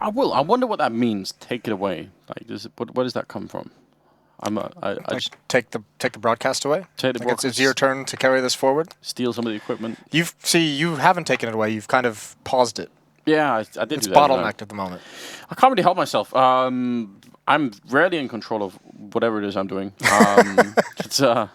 I will. I wonder what that means. Take it away. Like, where does that come from? Take the broadcast away. Take the broadcast. It's your turn to carry this forward. Steal some of the equipment. You haven't taken it away. You've kind of paused it. Yeah, I did. It's do that, bottlenecked at the moment. I can't really help myself. I'm rarely in control of whatever it is I'm doing. It's a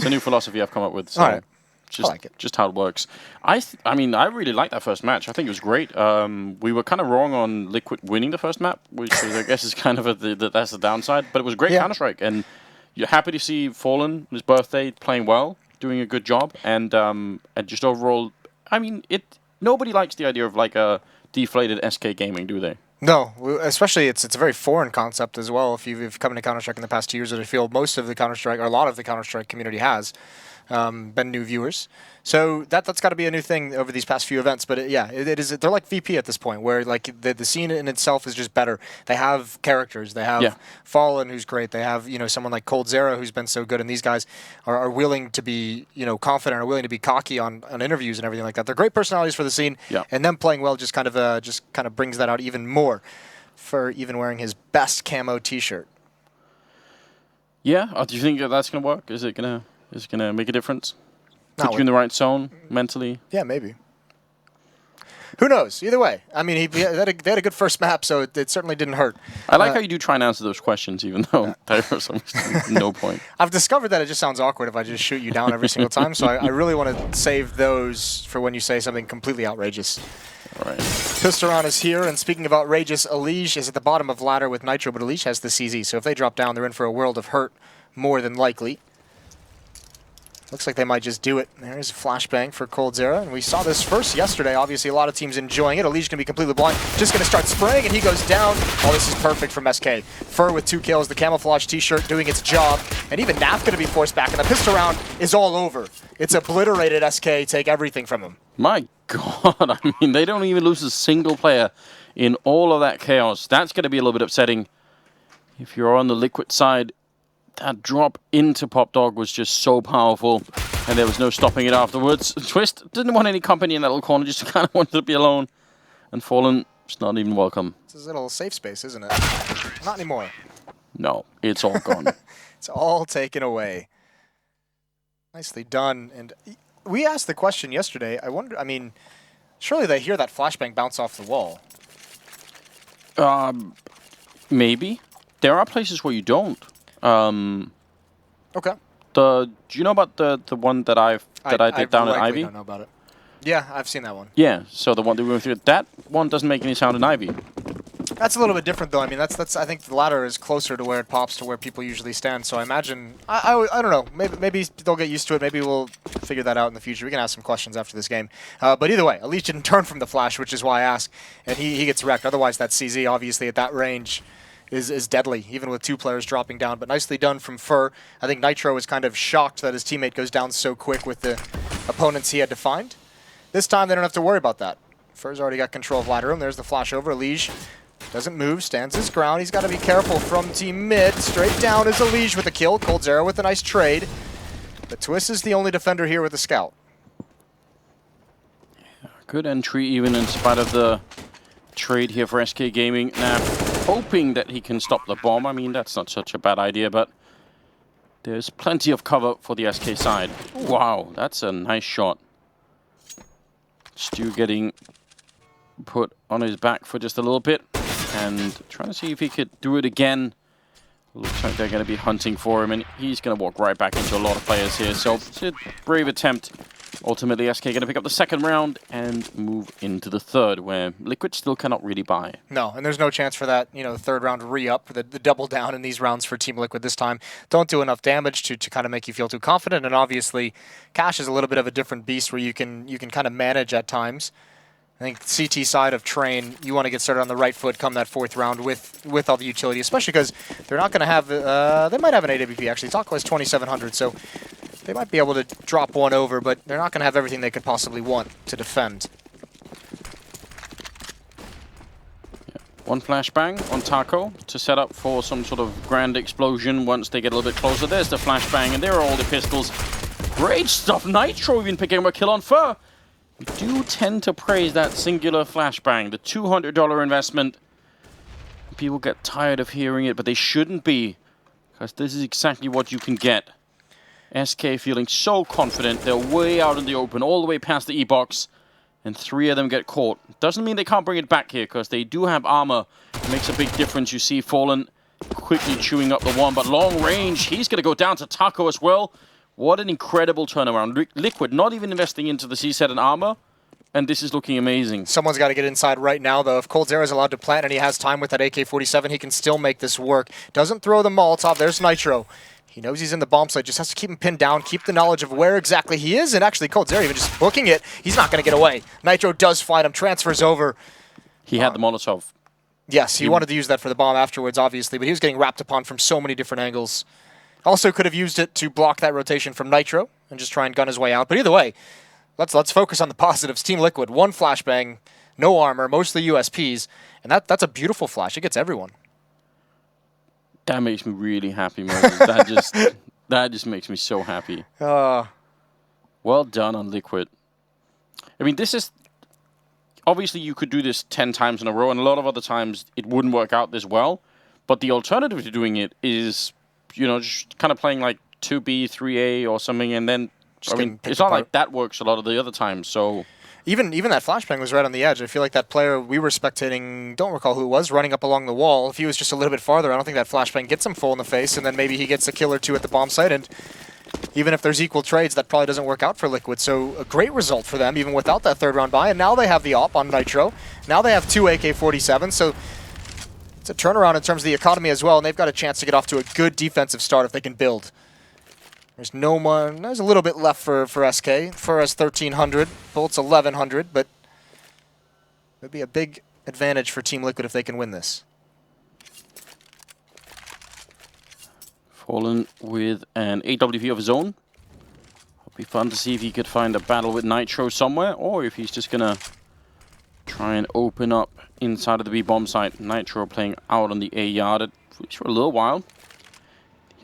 new philosophy I've come up with. So All right. Just, I like it. Just how it works. I really liked that first match. I think it was great. We were kind of wrong on Liquid winning the first map, which I guess is kind of that's the downside. But it was great Counter-Strike, and you're happy to see Fallen, his birthday, playing well, doing a good job, and just overall, I mean, nobody likes the idea of like a deflated SK Gaming, do they? No, especially it's a very foreign concept as well. If you've come into Counter-Strike in the past 2 years, I feel most of the Counter-Strike, or a lot of the Counter-Strike community has been new viewers. So that's got to be a new thing over these past few events. But it is. They're like VP at this point, where like the scene in itself is just better. They have characters. They have Fallen, who's great. They have someone like coldzera, who's been so good. And these guys are willing to be confident, are willing to be cocky on interviews and everything like that. They're great personalities for the scene. Yeah. And them playing well just kind of brings that out even more. For even wearing his best camo T-shirt. Yeah. Do you think that's gonna work? Is it gonna make a difference? Put you in the right zone mentally? Yeah, maybe. Who knows? Either way, I mean, they had a good first map, so it certainly didn't hurt. I like how you do try and answer those questions, even though there's no point. I've discovered that it just sounds awkward if I just shoot you down every single time, so I really want to save those for when you say something completely outrageous. All right. Pistaron is here, and speaking of outrageous, Elige is at the bottom of ladder with Nitro, but Elige has the CZ, so if they drop down, they're in for a world of hurt, more than likely. Looks like they might just do it. There's a flashbang for coldzera, and we saw this first yesterday. Obviously, a lot of teams enjoying it. Elige going to be completely blind. Just going to start spraying, and he goes down. Oh, this is perfect from SK. Fur with 2 kills, the camouflage T-shirt doing its job, and even Naf going to be forced back, and the pistol round is all over. It's obliterated SK, take everything from him. My God, I mean, they don't even lose a single player in all of that chaos. That's going to be a little bit upsetting. If you're on the Liquid side, that drop into Pop Dog was just so powerful, and there was no stopping it afterwards. Twist didn't want any company in that little corner, just kind of wanted to be alone. And Fallen, it's not even welcome. It's a little safe space, isn't it? Not anymore. No, it's all gone. It's all taken away. Nicely done. And we asked the question yesterday. I wonder, I mean, surely they hear that flashbang bounce off the wall. Maybe. There are places where you don't. Okay. Do you know about the one that I did down at Ivy? I don't know about it. Yeah, I've seen that one. Yeah, so the one that we went through, that one doesn't make any sound in Ivy. That's a little bit different, though. I mean, that's I think the ladder is closer to where it pops to where people usually stand. So I imagine I don't know. Maybe they'll get used to it. Maybe we'll figure that out in the future. We can ask some questions after this game. But either way, Elige didn't turn from the flash, which is why I asked, and he gets wrecked. Otherwise, that CZ obviously at that range is deadly, even with 2 players dropping down. But nicely done from Fur. I think Nitro is kind of shocked that his teammate goes down so quick with the opponents he had to find. This time, they don't have to worry about that. Fur's already got control of ladder room. There's the flash over. Elige doesn't move, stands his ground. He's got to be careful from team mid. Straight down is Elige with a kill. coldzera with a nice trade. But Twist is the only defender here with a scout. Yeah, good entry, even in spite of the trade here for SK Gaming. Now, hoping that he can stop the bomb. I mean, that's not such a bad idea, but there's plenty of cover for the SK side. Wow, that's a nice shot. Stu getting put on his back for just a little bit and trying to see if he could do it again. Looks like they're going to be hunting for him, and he's going to walk right back into a lot of players here. So it's a brave attempt. Ultimately, SK going to pick up the second round and move into the third, where Liquid still cannot really buy. No, and there's no chance for that, the third round re-up, the double down in these rounds for Team Liquid this time. Don't do enough damage to kind of make you feel too confident, and obviously, Cash is a little bit of a different beast where you can kind of manage at times. I think CT side of Train, you want to get started on the right foot come that fourth round with all the utility, especially because they're not going to have, they might have an AWP actually. Taco has 2,700, so they might be able to drop one over, but they're not going to have everything they could possibly want to defend. Yeah. One flashbang on Taco to set up for some sort of grand explosion once they get a little bit closer. There's the flashbang, and there are all the pistols. Great stuff. Nitro even picking up a kill on Fur. We do tend to praise that singular flashbang, the $200 investment. people get tired of hearing it, but they shouldn't be, because this is exactly what you can get. SK feeling so confident. They're way out in the open, all the way past the E-box, and 3 of them get caught. Doesn't mean they can't bring it back here, because they do have armor. It makes a big difference. You see Fallen quickly chewing up the one, but long range, he's going to go down to Taco as well. What an incredible turnaround. Liquid not even investing into the C-set and armor, and this is looking amazing. Someone's got to get inside right now, though. If coldzera is allowed to plant and he has time with that AK-47, he can still make this work. Doesn't throw the Molotov. There's Nitro. He knows he's in the bomb site, just has to keep him pinned down, keep the knowledge of where exactly he is, and actually coldzera even just booking it. He's not going to get away. Nitro does fight him, transfers over. He had the Molotov. Yes, he wanted to use that for the bomb afterwards, obviously, but he was getting wrapped upon from so many different angles. Also could have used it to block that rotation from Nitro and just try and gun his way out. But either way, let's focus on the positives. Team Liquid, 1 flashbang, no armor, mostly USPs, and that's a beautiful flash. It gets everyone. That makes me really happy, Moses. that just makes me so happy. Well done on Liquid. I mean, this is... Obviously, you could do this 10 times in a row, and a lot of other times it wouldn't work out this well. But the alternative to doing it is, you know, just kind of playing like 2B, 3A or something, and then... I mean, it's not like that works a lot of the other times, so... Even that flashbang was right on the edge. I feel like that player we were spectating, don't recall who it was, running up along the wall. If he was just a little bit farther, I don't think that flashbang gets him full in the face, and then maybe he gets a kill or 2 at the bomb site, and even if there's equal trades, that probably doesn't work out for Liquid. So a great result for them, even without that 3rd round buy, and now they have the op on Nitro. Now they have 2 AK-47s, so it's a turnaround in terms of the economy as well, and they've got a chance to get off to a good defensive start if they can build. There's no one. There's a little bit left for SK. Furrah's 1,300, Bolt's 1,100, but it would be a big advantage for Team Liquid if they can win this. Fallen with an AWP of his own. It'll be fun to see if he could find a battle with Nitro somewhere, or if he's just gonna try and open up inside of the B bomb site. Nitro playing out on the A yard, at least for a little while.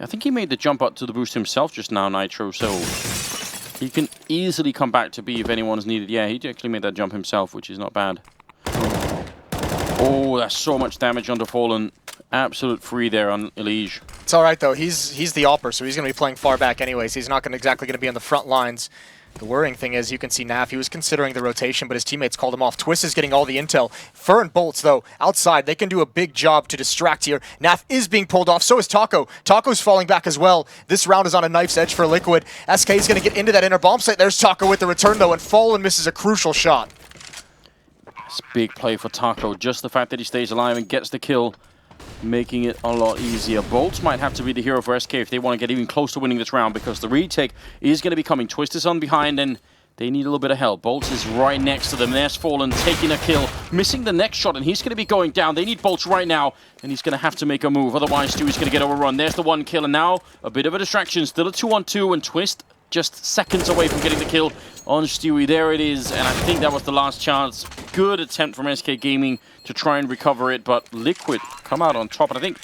I think he made the jump up to the boost himself just now, Nitro, so he can easily come back to B if anyone's needed. Yeah, he actually made that jump himself, which is not bad. Oh, that's so much damage onto Fallen. Absolute free there on Elige. It's all right, though. He's the opper, so he's going to be playing far back anyways. He's not exactly going to be on the front lines. The worrying thing is, you can see Naf, he was considering the rotation, but his teammates called him off. Twist is getting all the intel. Fur and Bolts, though, outside, they can do a big job to distract here. Naf is being pulled off, so is Taco. Taco's falling back as well. This round is on a knife's edge for Liquid. SK is going to get into that inner bomb site. There's Taco with the return, though, and Fallen misses a crucial shot. It's a big play for Taco. Just the fact that he stays alive and gets the kill, making it a lot easier. Bolts might have to be the hero for SK if they want to get even close to winning this round, because the retake is going to be coming. Twist is on behind, and they need a little bit of help. Bolts is right next to them. There's Fallen taking a kill, missing the next shot, and he's going to be going down. They need Bolts right now, and he's going to have to make a move. Otherwise, Stewie's going to get overrun. There's the 1 kill, and now a bit of a distraction. Still a 2-on-2, and Twist just seconds away from getting the kill on Stewie. There it is, and I think that was the last chance. Good attempt from SK Gaming to try and recover it, but Liquid come out on top. And I think,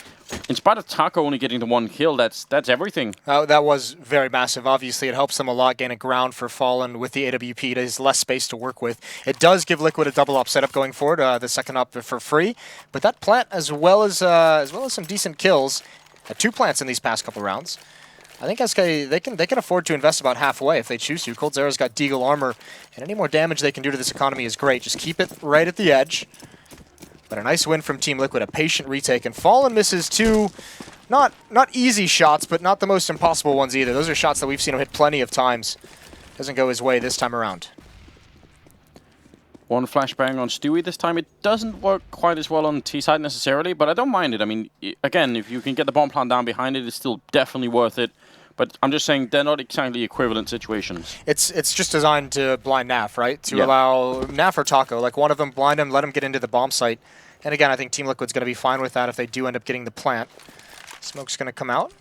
in spite of Taco only getting the 1 kill, that's everything. That was very massive. Obviously, it helps them a lot gaining ground for Fallen with the AWP. There's less space to work with. It does give Liquid a double op setup going forward, the second op for free. But that plant, as well as some decent kills, 2 plants in these past couple rounds. I think SK, they can afford to invest about halfway if they choose to. coldzera's got Deagle armor, and any more damage they can do to this economy is great. Just keep it right at the edge. But a nice win from Team Liquid, a patient retake, and Fallen misses 2, not easy shots, but not the most impossible ones either. Those are shots that we've seen him hit plenty of times. Doesn't go his way this time around. 1 flashbang on Stewie this time. It doesn't work quite as well on T-side necessarily, but I don't mind it. I mean, again, if you can get the bomb plant down behind it, it's still definitely worth it. But I'm just saying they're not exactly equivalent situations. It's just designed to blind Naf, right? To allow Naf or Taco, like one of them, blind him, let him get into the bomb site. And again, I think Team Liquid's going to be fine with that if they do end up getting the plant. Smoke's going to come out.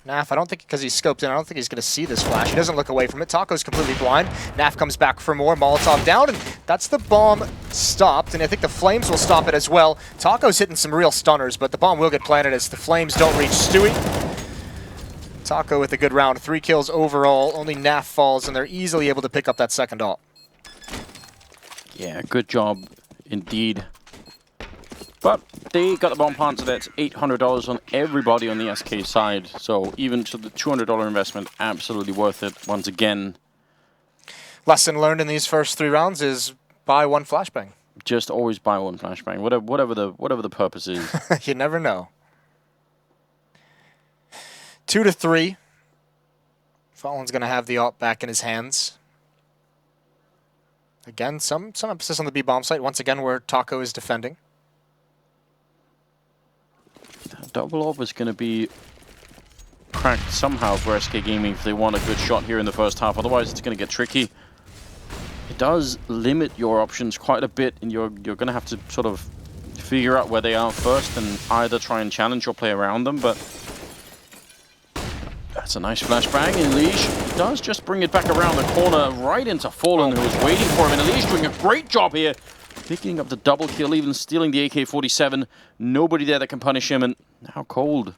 Naf, I don't think, because he's scoped in, I don't think he's going to see this flash. He doesn't look away from it. Taco's completely blind. Naf comes back for more. Molotov down, and that's the bomb stopped, and I think the flames will stop it as well. Taco's hitting some real stunners, but the bomb will get planted as the flames don't reach Stewie. Taco with a good round. 3 kills overall. Only Naf falls, and they're easily able to pick up that second ult. Yeah, good job indeed But they got the bomb plant, so that's $800 on everybody on the SK side. So even to the $200 investment, absolutely worth it once again. Lesson learned in these first 3 rounds is buy one flashbang. Just always buy one flashbang, whatever the purpose is. You never know. 2 to 3. Fallen's going to have the AWP back in his hands. Again, some emphasis on the B bomb site. Once again, where Taco is defending. That double AWP is going to be cracked somehow for SK Gaming if they want a good shot here in the first half. Otherwise, it's going to get tricky. It does limit your options quite a bit, and you're going to have to sort of figure out where they are first and either try and challenge or play around them. But that's a nice flashbang, and Elige does just bring it back around the corner right into Fallen, who is waiting for him. And Elige doing a great job here, picking up the double kill, even stealing the AK-47. Nobody there that can punish him, and now Cold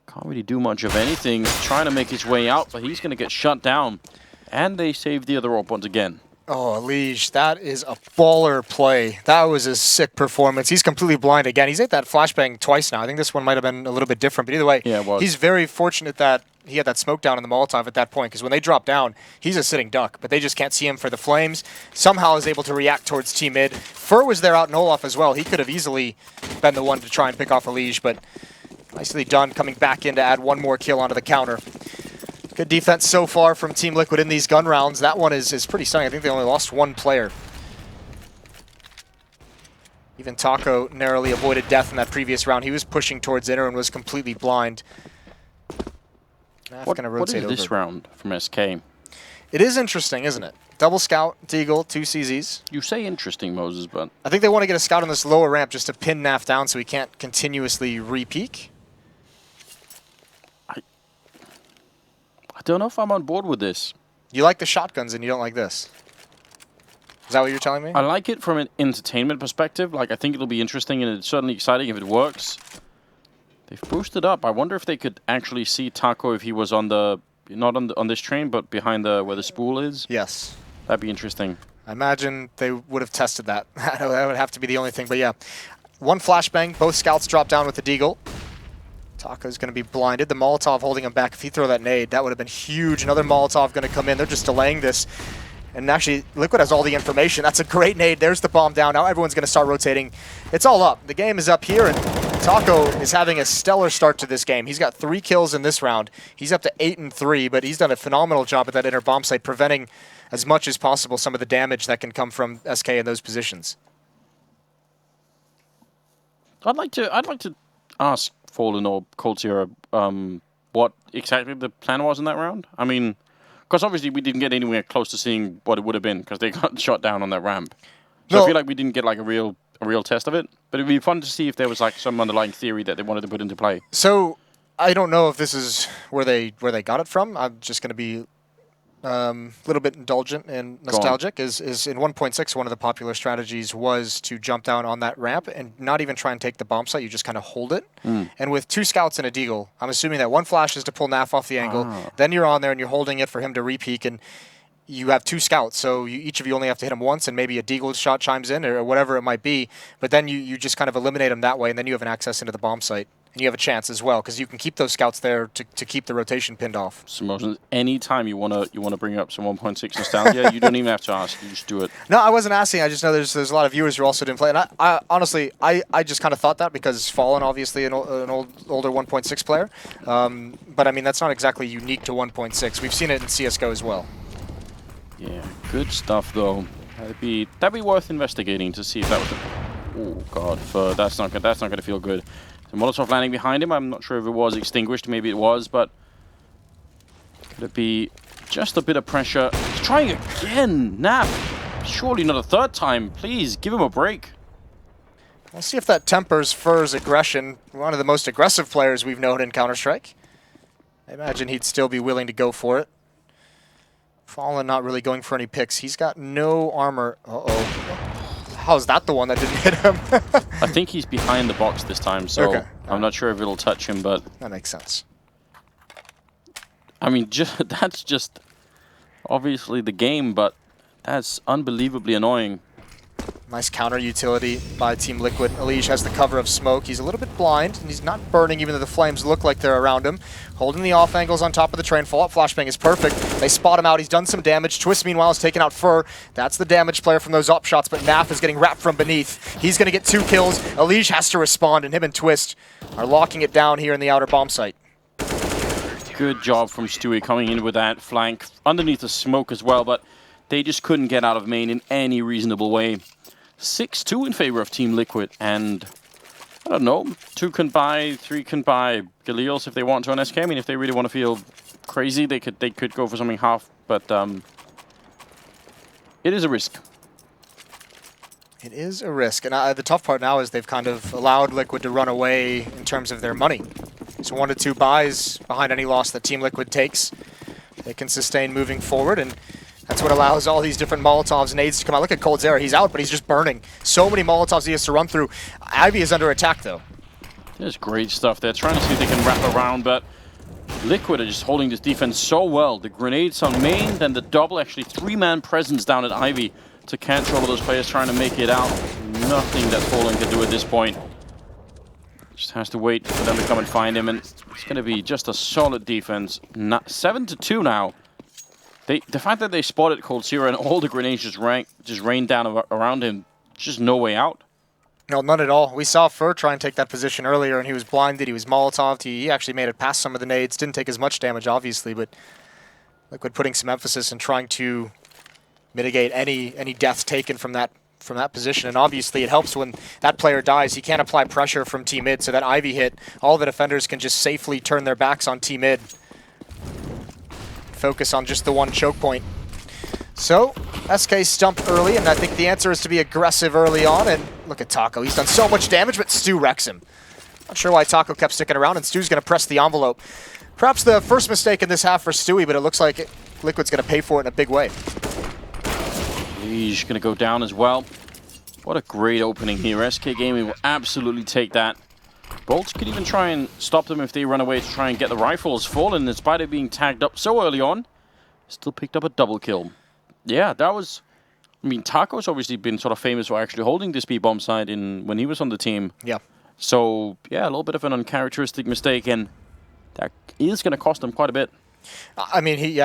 can't really do much of anything. Trying to make his way out, but he's going to get shut down. And they save the other AWP once again. Oh, Elige, that is a baller play. That was a sick performance. He's completely blind again. He's hit that flashbang twice now. I think this one might have been a little bit different, but either way, yeah, it was. He's very fortunate that he had that smoke down in the Molotov at that point, because when they drop down, he's a sitting duck, but they just can't see him for the flames. Somehow is able to react towards Team Mid. Fur was there out in Olaf as well. He could have easily been the one to try and pick off Elige, but nicely done coming back in to add one more kill onto the counter. Good defense so far from Team Liquid in these gun rounds. That one is pretty stunning. I think they only lost 1 player. Even Taco narrowly avoided death in that previous round. He was pushing towards inner and was completely blind. What is this round from SK? It is interesting, isn't it? Double scout, Deagle, 2 CZs. You say interesting, Moses, but I think they want to get a scout on this lower ramp just to pin Naf down so he can't continuously re-peek. I don't know if I'm on board with this. You like the shotguns and you don't like this. Is that what you're telling me? I like it from an entertainment perspective. Like, I think it'll be interesting and it's certainly exciting if it works. They've boosted up. I wonder if they could actually see Taco if he was on the not on this train, but behind the where the spool is. Yes. That'd be interesting. I imagine they would have tested that. That would have to be the only thing. But yeah, 1 flashbang. Both scouts drop down with the Deagle. Taco's going to be blinded. The Molotov holding him back. If he throw that nade, that would have been huge. Another Molotov going to come in. They're just delaying this. And actually, Liquid has all the information. That's a great nade. There's the bomb down. Now everyone's going to start rotating. It's all up. The game is up here, and Taco is having a stellar start to this game. He's got 3 kills in this round. He's up to 8 and 3, but he's done a phenomenal job at that inner bomb site, preventing as much as possible some of the damage that can come from SK in those positions. I'd like to ask Fallen or Cold Sierra what exactly the plan was in that round. I mean, because obviously we didn't get anywhere close to seeing what it would have been because they got shot down on that ramp. So I feel like we didn't get like a real test of it. But it'd be fun to see if there was like some underlying theory that they wanted to put into play. So I don't know if this is where they got it from. I'm just going to be a little bit indulgent and nostalgic. Is in 1.6 one of the popular strategies was to jump down on that ramp and not even try and take the bomb site. You just kind of hold it. And with 2 scouts and a Deagle, I'm assuming that 1 flash is to pull Naf off the angle. Then you're on there and you're holding it for him to re-peek, and you have 2 scouts, so each of you only have to hit him once, and maybe a Deagle shot chimes in or whatever it might be. But then you just kind of eliminate him that way, and then you have an access into the bomb site. And you have a chance as well, because you can keep those scouts there to keep the rotation pinned off. So anytime you wanna bring up some 1.6 nostalgia, you don't even have to ask. You just do it. No, I wasn't asking. I just know there's a lot of viewers who also didn't play. And I honestly, I just kind of thought that because Fallen, obviously, an older 1.6 player. But, I mean, that's not exactly unique to 1.6. We've seen it in CSGO as well. Yeah, good stuff, though. That'd be worth investigating to see if that was oh, God. That's not gonna feel good. So Molotov landing behind him. I'm not sure if it was extinguished. Maybe it was, but could it be just a bit of pressure? He's trying again. Naf, surely not a 3rd time. Please, give him a break. We'll see if that tempers Fur's aggression. One of the most aggressive players we've known in Counter-Strike. I imagine he'd still be willing to go for it. Fallen not really going for any picks. He's got no armor. Uh-oh. How's that the one that didn't hit him? I think he's behind the box this time, so okay. I'm not sure if it'll touch him, but... That makes sense. I mean, that's just obviously the game, but that's unbelievably annoying. Nice counter utility by Team Liquid. Elige has the cover of smoke. He's a little bit blind, and he's not burning even though the flames look like they're around him. Holding the off angles on top of the train. Fallout Flashbang is perfect. They spot him out. He's done some damage. Twist, meanwhile, is taking out Fur. That's the damage player from those up shots, but Naf is getting wrapped from beneath. He's going to get 2 kills. Elige has to respond, and him and Twist are locking it down here in the outer bomb site. Good job from Stewie coming in with that flank underneath the smoke as well, but they just couldn't get out of main in any reasonable way. 6-2 in favor of Team Liquid, and I don't know, 2 can buy, 3 can buy Galils if they want to on SK. I mean, if they really want to feel crazy, they could go for something half, but it is a risk. It is a risk, and the tough part now is they've kind of allowed Liquid to run away in terms of their money. So 1 to 2 buys behind any loss that Team Liquid takes. They can sustain moving forward, and that's what allows all these different Molotovs and nades to come out. Look at Cold Zera. He's out, but he's just burning. So many Molotovs he has to run through. Ivy is under attack, though. There's great stuff. They're trying to see if they can wrap around, but Liquid are just holding this defense so well. The grenades on main, then the double, actually 3-man presence down at Ivy to cancel all of those players trying to make it out. Nothing that Fallen can do at this point. Just has to wait for them to come and find him, and it's going to be just a solid defense. 7-2 now. The fact that they spotted Cold Zera and all the grenades just rained down around him, just no way out. No, none at all. We saw Fur try and take that position earlier, and he was blinded, he was Molotoved. He actually made it past some of the nades. Didn't take as much damage, obviously, but Liquid putting some emphasis in trying to mitigate any deaths taken from that position. And obviously it helps when that player dies. He can't apply pressure from Team Mid, so that Ivy hit, all the defenders can just safely turn their backs on Team Mid. Focus on just the one choke point. So, SK stumped early, and I think the answer is to be aggressive early on, and look at Taco. He's done so much damage, but Stu wrecks him. Not sure why Taco kept sticking around, and Stu's going to press the envelope. Perhaps the first mistake in this half for Stewie, but it looks like Liquid's going to pay for it in a big way. He's going to go down as well. What a great opening here. SK Gaming will absolutely take that. Bolts could even try and stop them if they run away to try and get the rifles. Fallen, in spite of being tagged up so early on, still picked up a double kill. Yeah, that was... I mean, Taco's obviously been sort of famous for actually holding this B-bomb side when he was on the team. Yeah. So, yeah, a little bit of an uncharacteristic mistake, and that is going to cost them quite a bit. I mean, we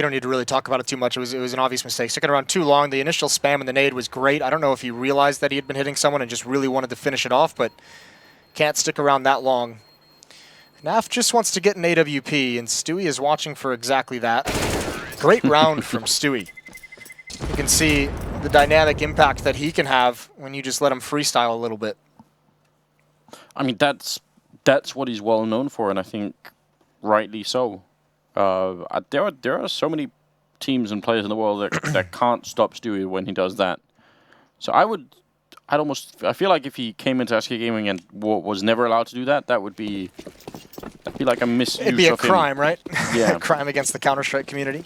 don't need to really talk about it too much. It was an obvious mistake. Sticking around too long. The initial spam and the nade was great. I don't know if he realized that he had been hitting someone and just really wanted to finish it off, but can't stick around that long. Naf just wants to get an AWP, and Stewie is watching for exactly that. Great round from Stewie. You can see the dynamic impact that he can have when you just let him freestyle a little bit. I mean, that's what he's well known for, and I think rightly so. There are so many teams and players in the world that can't stop Stewie when he does that. So I feel like if he came into SK Gaming and was never allowed to do that, that'd be like a misuse of him. It'd be a crime, right? Yeah. A crime against the Counter-Strike community.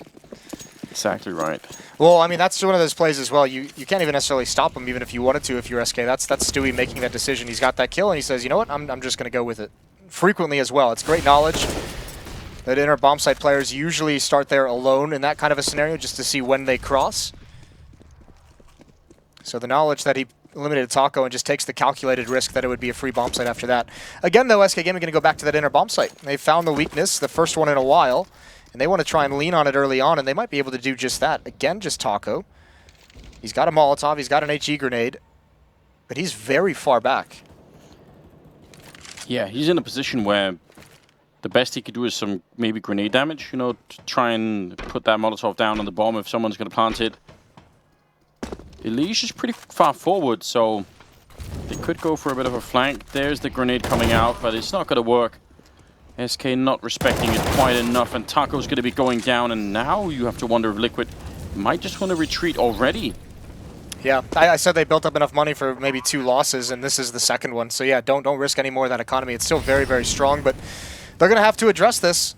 Exactly right. Well, I mean, that's one of those plays as well. You can't even necessarily stop him, even if you wanted to, if you're SK. That's Stewie making that decision. He's got that kill, and he says, you know what, I'm just going to go with it. Frequently as well. It's great knowledge that inner bomb site players usually start there alone in that kind of a scenario just to see when they cross. So the knowledge that he eliminated Taco and just takes the calculated risk that it would be a free bomb site after that. Again, though, SK Gaming going to go back to that inner bomb site. They found the weakness, the first one in a while, and they want to try and lean on it early on, and they might be able to do just that. Again, just Taco. He's got a Molotov, he's got an HE grenade, but he's very far back. Yeah, he's in a position where the best he could do is some maybe grenade damage, you know, to try and put that Molotov down on the bomb if someone's going to plant it. Elige is pretty far forward, so they could go for a bit of a flank. There's the grenade coming out, but it's not going to work. SK not respecting it quite enough, and Taco's going to be going down, and now you have to wonder if Liquid might just want to retreat already. Yeah, I said they built up enough money for maybe 2 losses, and this is the second one. So yeah, don't risk any more of that economy. It's still very, very strong, but they're going to have to address this.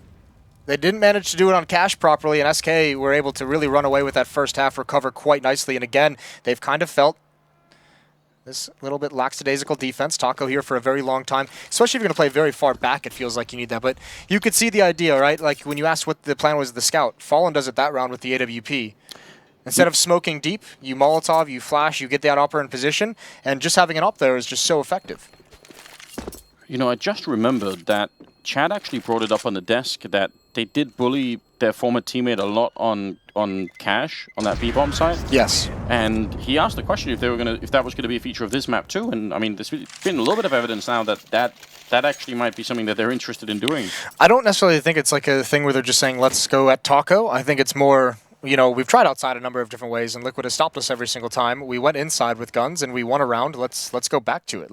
They didn't manage to do it on cash properly, and SK were able to really run away with that first half, recover quite nicely. And again, they've kind of felt this little bit lackadaisical defense. Taco here for a very long time, especially if you're going to play very far back, it feels like you need that. But you could see the idea, right? Like when you asked what the plan was of the scout, Fallen does it that round with the AWP. Instead of smoking deep, you Molotov, you flash, you get that opper in position, and just having it up there is just so effective. You know, I just remembered that Chad actually brought it up on the desk that they did bully their former teammate a lot on Cash on that B-bomb site. Yes. And he asked the question if that was gonna be a feature of this map too. And I mean, there's been a little bit of evidence now that actually might be something that they're interested in doing. I don't necessarily think it's like a thing where they're just saying let's go at Taco. I think it's more, you know, we've tried outside a number of different ways, and Liquid has stopped us every single time. We went inside with guns, and we won a round. Let's go back to it.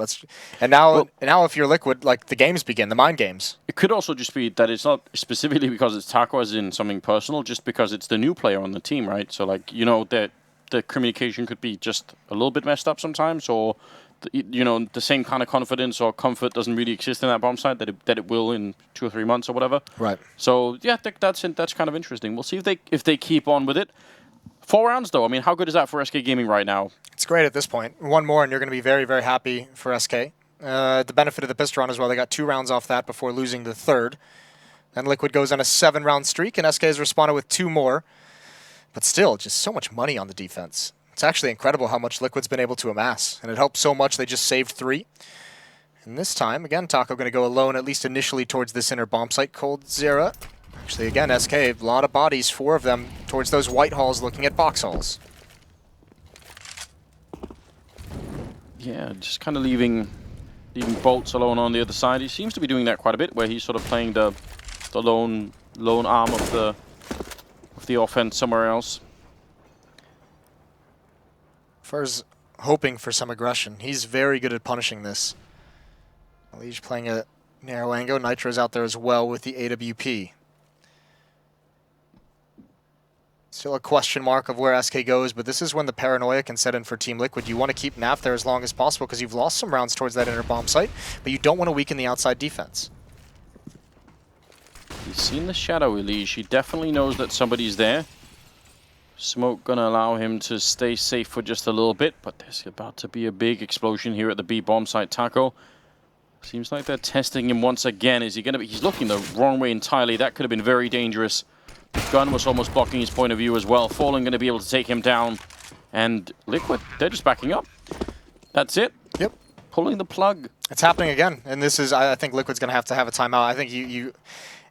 Now if you're Liquid, like the games begin, the mind games. It could also just be that it's not specifically because it's Taco as in something personal, just because it's the new player on the team, right? So like, you know, that the communication could be just a little bit messed up sometimes, or you know, the same kind of confidence or comfort doesn't really exist in that bomb site that it will in 2 or 3 months or whatever. Right. So yeah, that's kind of interesting. We'll see if they keep on with it. 4 rounds though. I mean, how good is that for SK Gaming right now? It's great at this point. One more, and you're going to be very, very happy for SK. The benefit of the pistol round as well. They got 2 rounds off that before losing the 3rd. Then Liquid goes on a 7-round streak, and SK has responded with 2 more. But still, just so much money on the defense. It's actually incredible how much Liquid's been able to amass, and it helped so much they just saved 3. And this time, again, Taco going to go alone, at least initially, towards this inner bomb site. Coldzera. Actually, again, SK, a lot of bodies, 4 of them, towards those white halls looking at box halls. Yeah, just kind of leaving Bolts alone on the other side. He seems to be doing that quite a bit, where he's sort of playing the lone arm of the offense somewhere else. Furs hoping for some aggression. He's very good at punishing this. Lige playing a narrow angle. Nitro's out there as well with the AWP. Still a question mark of where SK goes, but this is when the paranoia can set in for Team Liquid. You want to keep NAF there as long as possible because you've lost some rounds towards that inner bomb site, but you don't want to weaken the outside defense. He's seen the shadowy Lige. He definitely knows that somebody's there. Smoke gonna allow him to stay safe for just a little bit, but there's about to be a big explosion here at the B bomb site. Taco. Seems like they're testing him once again. Is he gonna be? He's looking the wrong way entirely. That could have been very dangerous. The gun was almost blocking his point of view as well. Fallen gonna be able to take him down. And Liquid, they're just backing up. That's it. Yep. Pulling the plug. It's happening again, and this is, I think Liquid's gonna have to have a timeout. I think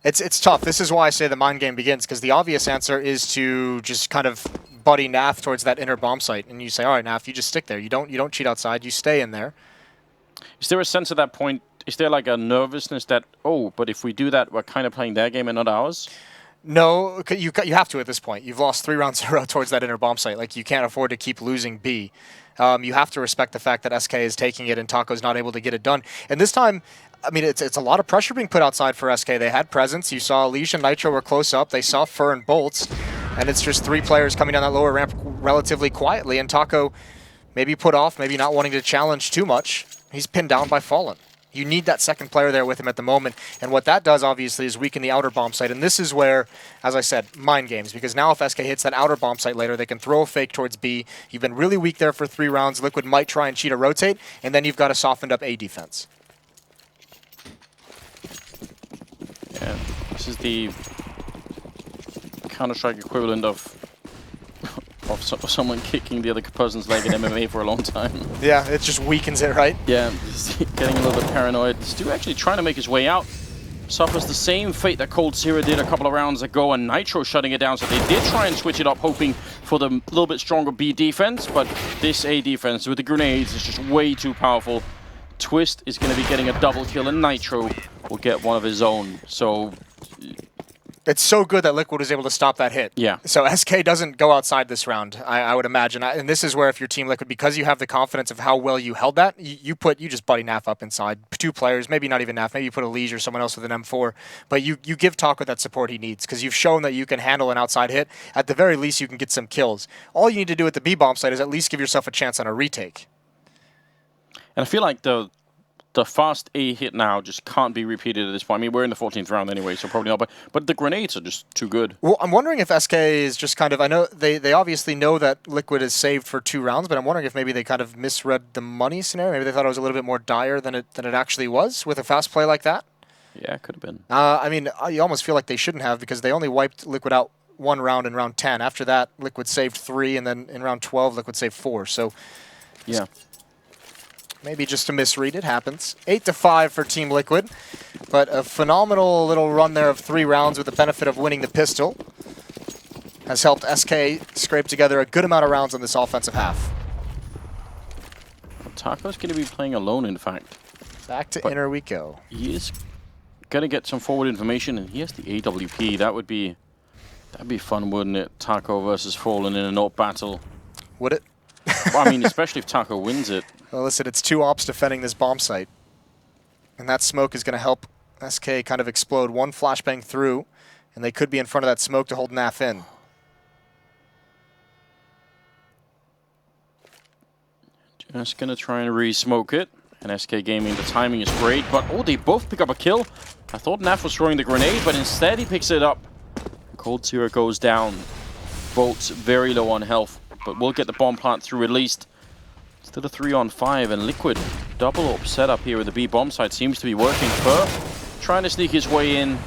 It's tough. This is why I say the mind game begins, because the obvious answer is to just kind of buddy NAF towards that inner bomb site, and you say, all right, NAF, you just stick there. You don't cheat outside. You stay in there. Is there a sense at that point, is there like a nervousness that, oh, but if we do that, we're kind of playing their game and not ours? No, you have to at this point. You've lost 3 rounds in a row towards that inner bomb site. Like, you can't afford to keep losing B. You have to respect the fact that SK is taking it and Taco's not able to get it done. And this time, I mean, it's a lot of pressure being put outside for SK. They had presence. You saw Lige and Nitro were close up. They saw Fur and Bolts. And it's just 3 players coming down that lower ramp relatively quietly. And Taco maybe put off, maybe not wanting to challenge too much. He's pinned down by Fallen. You need that second player there with him at the moment. And what that does, obviously, is weaken the outer bomb site. And this is where, as I said, mind games. Because now if SK hits that outer bomb site later, they can throw a fake towards B. You've been really weak there for 3 rounds. Liquid might try and cheat a rotate. And then you've got a softened up A defense. Yeah, this is the Counter-Strike equivalent of someone kicking the other person's leg in MMA for a long time. Yeah, it just weakens it, right? Yeah, just getting a little bit paranoid. Stu actually trying to make his way out. Suffers the same fate that Coldzera did a couple of rounds ago, and Nitro shutting it down. So they did try and switch it up, hoping for the little bit stronger B defense, but this A defense with the grenades is just way too powerful. Twist is going to be getting a double kill, and Nitro will get one of his own. So it's so good that Liquid was able to stop that hit. Yeah. So SK doesn't go outside this round, I would imagine. And this is where if your Team Liquid, because you have the confidence of how well you held that, you just buddy NAF up inside. 2 players, maybe not even NAF, maybe you put a Lige or someone else with an M4. But you give Taco that support he needs, because you've shown that you can handle an outside hit. At the very least, you can get some kills. All you need to do at the B-bomb site is at least give yourself a chance on a retake. And I feel like the fast A hit now just can't be repeated at this point. I mean, we're in the 14th round anyway, so probably not. But the grenades are just too good. Well, I'm wondering if SK is just kind of... I know they obviously know that Liquid is saved for 2 rounds, but I'm wondering if maybe they kind of misread the money scenario. Maybe they thought it was a little bit more dire than it actually was with a fast play like that. Yeah, it could have been. I mean, you almost feel like they shouldn't have, because they only wiped Liquid out one round in round 10. After that, Liquid saved 3, and then in round 12, Liquid saved 4. So yeah, maybe just a misread. It happens. 8-5 for Team Liquid, but a phenomenal little run there of 3 rounds with the benefit of winning the pistol has helped SK scrape together a good amount of rounds on this offensive half. Taco's going to be playing alone, in fact. Back to inner we go. He is going to get some forward information, and he has the AWP. That'd be fun, wouldn't it? Taco versus Fallen in an AWP battle. Would it? Well, I mean, especially if Taco wins it. Well, listen, it's 2 ops defending this bomb site. And that smoke is going to help SK kind of explode. 1 flashbang through, and they could be in front of that smoke to hold NAF in. Just going to try and re-smoke it. And SK Gaming, the timing is great. But, oh, they both pick up a kill. I thought NAF was throwing the grenade, but instead he picks it up. Cold Zero goes down. Bolt's very low on health, but we'll get the bomb plant through at least. Still a 3-on-5, and Liquid double up setup here with the B bomb site seems to be working. Fur trying to sneak his way in.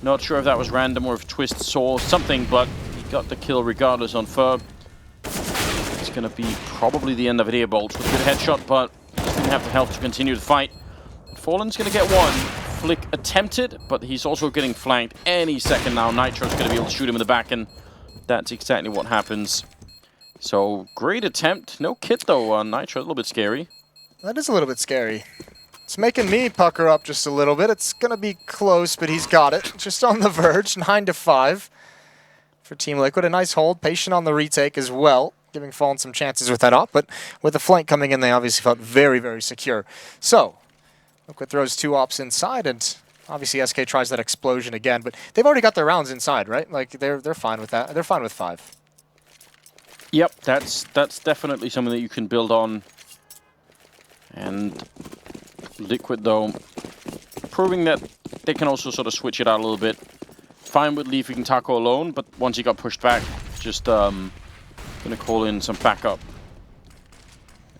Not sure if that was random or if Twist saw something, but he got the kill regardless on Fur. It's going to be probably the end of it here. Bolt with a good headshot, but didn't have the health to continue the fight. Fallen's going to get one. Flick attempted, but he's also getting flanked any second now. Nitro's going to be able to shoot him in the back, and that's exactly what happens. So, great attempt. No kit, though, on Nitro. A little bit scary. That is a little bit scary. It's making me pucker up just a little bit. It's going to be close, but he's got it. Just on the verge. 9-5 for Team Liquid. A nice hold. Patient on the retake as well, giving Fallen some chances with that op. But with the flank coming in, they obviously felt very, very secure. So, Liquid throws 2 ops inside, and obviously SK tries that explosion again. But they've already got their rounds inside, right? Like, they're fine with that. They're fine with 5. Yep, that's definitely something that you can build on. And Liquid, though, proving that they can also sort of switch it out a little bit. Fine with leaving Taco alone, but once he got pushed back, just gonna call in some backup.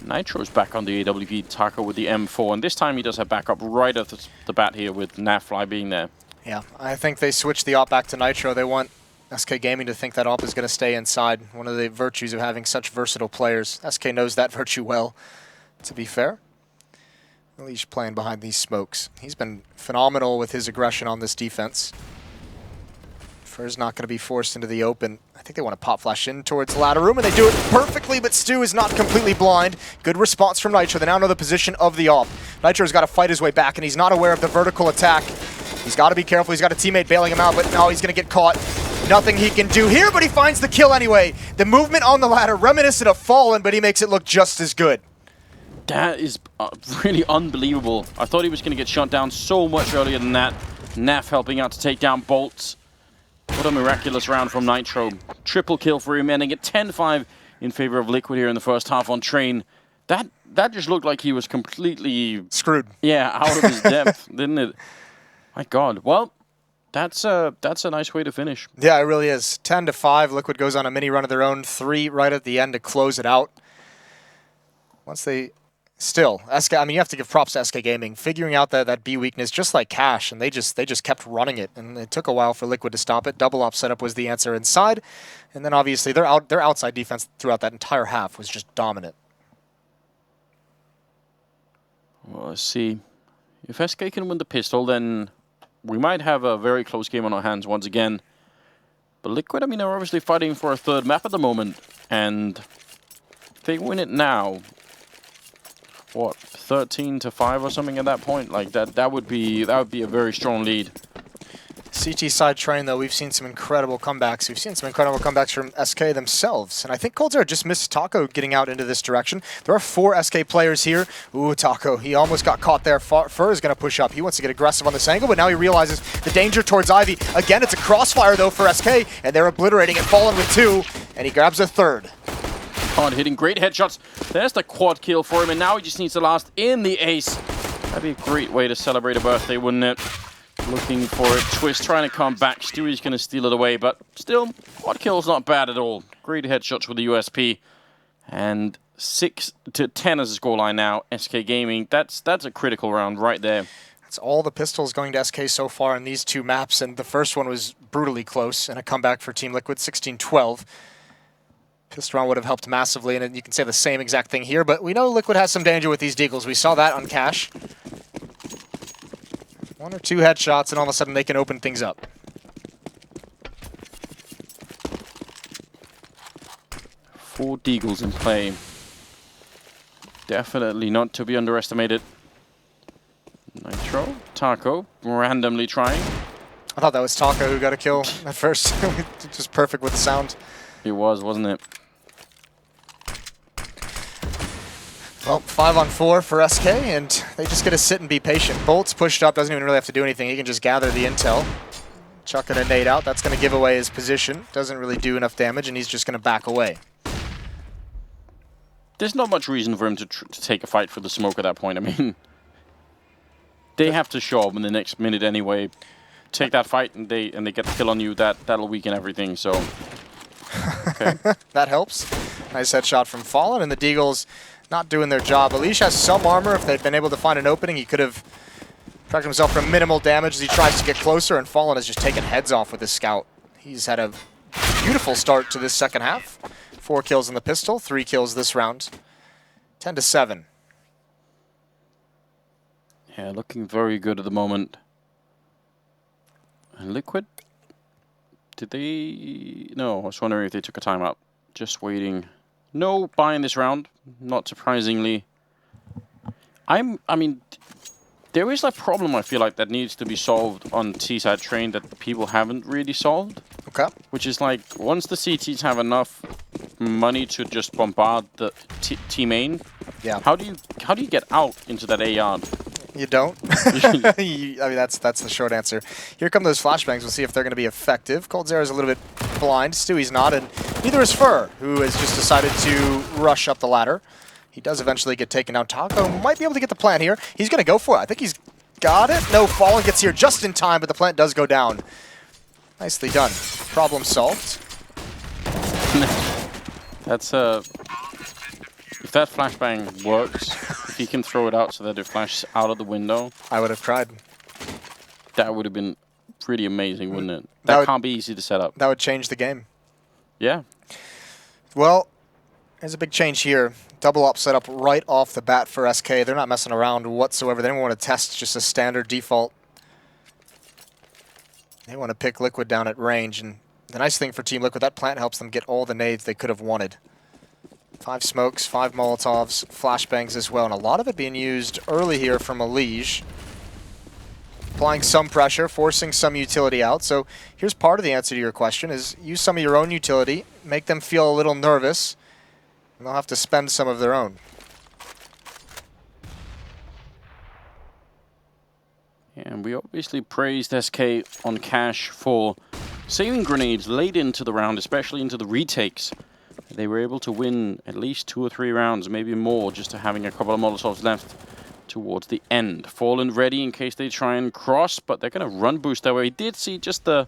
Nitro's back on the AWP, Taco with the M4, and this time he does have backup right at the bat here with Nafly being there. Yeah, I think they switched the op back to Nitro. They want SK Gaming to think that op is going to stay inside. One of the virtues of having such versatile players. SK knows that virtue well, to be fair. Leash playing behind these smokes. He's been phenomenal with his aggression on this defense. Fur's not going to be forced into the open. I think they want to pop flash in towards the ladder room, and they do it perfectly, but Stu is not completely blind. Good response from Nitro. They now know the position of the op. Nitro's got to fight his way back, and he's not aware of the vertical attack. He's got to be careful. He's got a teammate bailing him out, but now he's going to get caught. Nothing he can do here, but he finds the kill anyway. The movement on the ladder, reminiscent of Fallen, but he makes it look just as good. That is really unbelievable. I thought he was going to get shot down so much earlier than that. Naf helping out to take down Bolts. What a miraculous round from Nitro. Triple kill for him, ending at 10-5 in favor of Liquid here in the first half on Train. That just looked like he was completely screwed. Yeah, out of his depth, didn't it? My God. Well, that's a nice way to finish. Yeah, it really is. 10-5. Liquid goes on a mini run of their own. 3 right at the end to close it out. Once they... Still, SK, I mean, you have to give props to SK Gaming, figuring out that B weakness just like Cash, and they just kept running it, and it took a while for Liquid to stop it. Double op setup was the answer inside, and then obviously their outside defense throughout that entire half was just dominant. Well, let's see. If SK can win the pistol, then we might have a very close game on our hands once again. But Liquid, I mean, they're obviously fighting for a third map at the moment, and if they win it now, what, 13-5 or something at that point? Like that would be a very strong lead. CT side Train, though, we've seen some incredible comebacks. We've seen some incredible comebacks from SK themselves. And I think Cold Zero just missed Taco getting out into this direction. There are 4 SK players here. Ooh, Taco, he almost got caught there. Fur is going to push up. He wants to get aggressive on this angle, but now he realizes the danger towards Ivy. Again, it's a crossfire, though, for SK, and they're obliterating it. Fallen with 2, and he grabs a 3rd. Hard hitting, great headshots. There's the quad kill for him, and now he just needs the last in the ace. That'd be a great way to celebrate a birthday, wouldn't it? Looking for it. Twist trying to come back. Stewie's going to steal it away, but still, quad kill's not bad at all. Great headshots with the USP. And 6-10 as a scoreline now. SK Gaming, that's a critical round right there. That's all the pistols going to SK so far in these 2 maps, and the first one was brutally close, and a comeback for Team Liquid, 16-12. Pistol round would have helped massively, and you can say the same exact thing here, but we know Liquid has some danger with these deagles. We saw that on Cash. 1 or 2 headshots, and all of a sudden they can open things up. Four deagles in play. Definitely not to be underestimated. Nitro, Taco, randomly trying. I thought that was Taco who got a kill at first. Just perfect with the sound. It was, wasn't it? Well, 5-on-4 for SK, and they just get to sit and be patient. Bolt's pushed up, doesn't even really have to do anything. He can just gather the intel. Chucking a nade out, that's going to give away his position. Doesn't really do enough damage, and he's just going to back away. There's not much reason for him to take a fight for the smoke at that point. I mean, they have to show up in the next minute anyway. Take that fight, and they get the kill on you. That'll weaken everything, so... Okay. That helps. Nice headshot from Fallen, and the deagles not doing their job. Elish has some armor. If they'd been able to find an opening, he could have protected himself from minimal damage as he tries to get closer, and Fallen has just taken heads off with his scout. He's had a beautiful start to this second half. 4 kills in the pistol, 3 kills this round. 10-7. Yeah, looking very good at the moment. And Liquid? Did they... No, I was wondering if they took a timeout. Just waiting. No buy in this round, not surprisingly. I mean, there is a problem I feel like that needs to be solved on T-side train that people haven't really solved. Okay. Which is like, once the CTs have enough money to just bombard the T main, yeah. How do you get out into that A yard? You don't. I mean, that's the short answer. Here come those flashbangs. We'll see if they're going to be effective. coldzera is a little bit blind. Stewie's not, and neither is Fur, who has just decided to rush up the ladder. He does eventually get taken down. Taco might be able to get the plant here. He's going to go for it. I think he's got it. No, Fallen gets here just in time, but the plant does go down. Nicely done. Problem solved. That's if that flashbang works, if he can throw it out so that it flashes out of the window, I would have tried. That would have been pretty amazing, wouldn't it? That can't be easy to set up. That would change the game. Yeah. Well, there's a big change here. Double up set up right off the bat for SK. They're not messing around whatsoever. They don't want to test just a standard default. They want to pick Liquid down at range, and the nice thing for Team Liquid, that plant helps them get all the nades they could have wanted. 5 smokes, 5 Molotovs, flashbangs as well, and a lot of it being used early here from Elige. Applying some pressure, forcing some utility out. So here's part of the answer to your question, is use some of your own utility, make them feel a little nervous, and they'll have to spend some of their own. Yeah, and we obviously praised SK on Cash for saving grenades late into the round, especially into the retakes. They were able to win at least 2 or 3 rounds, maybe more, just to having a couple of Molotovs left towards the end. Fallen ready in case they try and cross, but they're going to run boost that way. He did see just the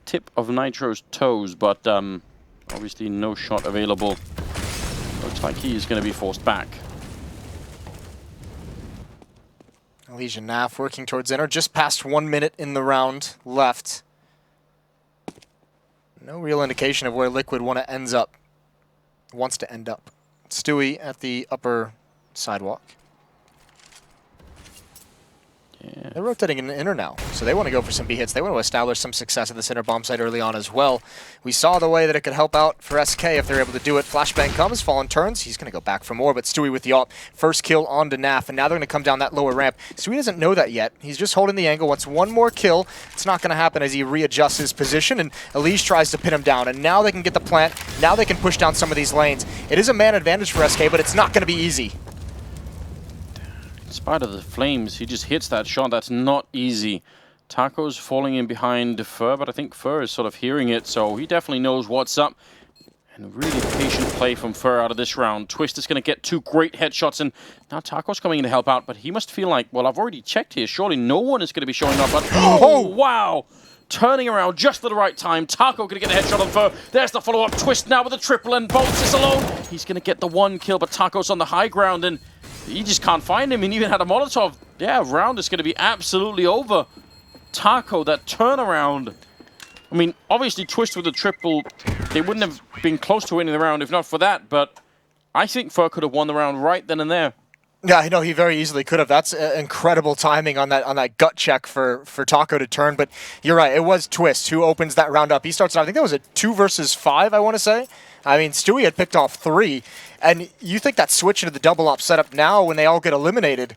tip of Nitro's toes, but obviously no shot available. Looks like he is going to be forced back. Elige and Naf working towards inner. Just past 1 minute in the round left. No real indication of where Liquid wants to end up. Stewie at the upper sidewalk. Yeah. They're rotating in inner now, so they want to go for some B hits. They want to establish some success at the center bomb site early on as well. We saw the way that it could help out for SK if they're able to do it. Flashbang comes, Fallen turns. He's going to go back for more, but Stewie with the ult. First kill onto Naf, and now they're going to come down that lower ramp. Stewie doesn't know that yet. He's just holding the angle. Wants one more kill. It's not going to happen as he readjusts his position, and Elige tries to pin him down, and now they can get the plant. Now they can push down some of these lanes. It is a man advantage for SK, but it's not going to be easy. In spite of the flames, he just hits that shot. That's not easy. Taco's falling in behind Fur, but I think Fur is sort of hearing it, so he definitely knows what's up. And really patient play from Fur out of this round. Twist is going to get 2 great headshots, and now Taco's coming in to help out, but he must feel like, well, I've already checked here. Surely no one is going to be showing up. But oh, wow! Turning around just at the right time. Taco going to get a headshot on Fur. There's the follow-up. Twist now with a triple, and Bolts is alone. He's going to get the 1 kill, but Taco's on the high ground, and he just can't find him. He even had a Molotov. Yeah, round is going to be absolutely over. Taco, that turnaround. I mean, obviously, Twist with a triple, they wouldn't have been close to winning the round if not for that, but I think Fur could have won the round right then and there. Yeah, I know he very easily could have. That's incredible timing on that gut check for Taco to turn. But you're right, it was Twist who opens that round up. He starts out, I think that was a 2 versus 5, I want to say. I mean, Stewie had picked off 3, and you think that switch into the double op setup now when they all get eliminated,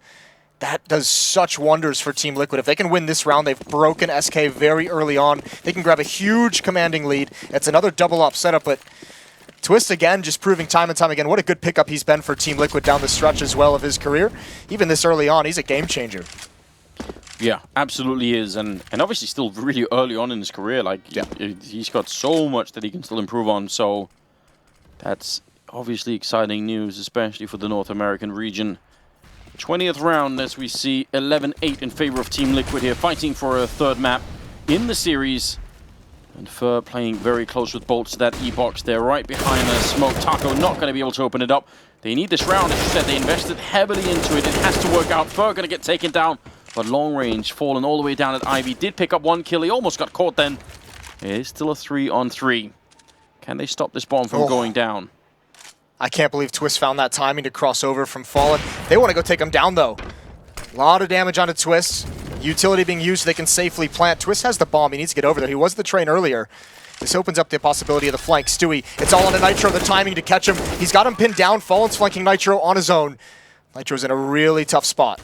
that does such wonders for Team Liquid. If they can win this round, they've broken SK very early on. They can grab a huge commanding lead. It's another double op setup, but Twist again, just proving time and time again what a good pickup he's been for Team Liquid down the stretch as well of his career. Even this early on, he's a game changer. Yeah, absolutely is, and obviously still really early on in his career. Like, yeah, he's got so much that he can still improve on. So that's obviously exciting news, especially for the North American region. 20th round, as we see 11-8 in favor of Team Liquid here, fighting for a third map in the series. And Fur playing very close with Bolts to that E-box there, right behind the smoke. Taco not going to be able to open it up. They need this round, as you said. They invested heavily into it. It has to work out. Fur going to get taken down, but long range, fallen all the way down at Ivy. Did pick up 1 kill. He almost got caught then. It is still a 3-on-3. Can they stop this bomb from going down? I can't believe Twist found that timing to cross over from Fallen. They want to go take him down, though. A lot of damage onto Twist. Utility being used so they can safely plant. Twist has the bomb. He needs to get over there. He was the train earlier. This opens up the possibility of the flank. Stewie, it's all on a Nitro. The timing to catch him. He's got him pinned down. Fallen's flanking Nitro on his own. Nitro's in a really tough spot.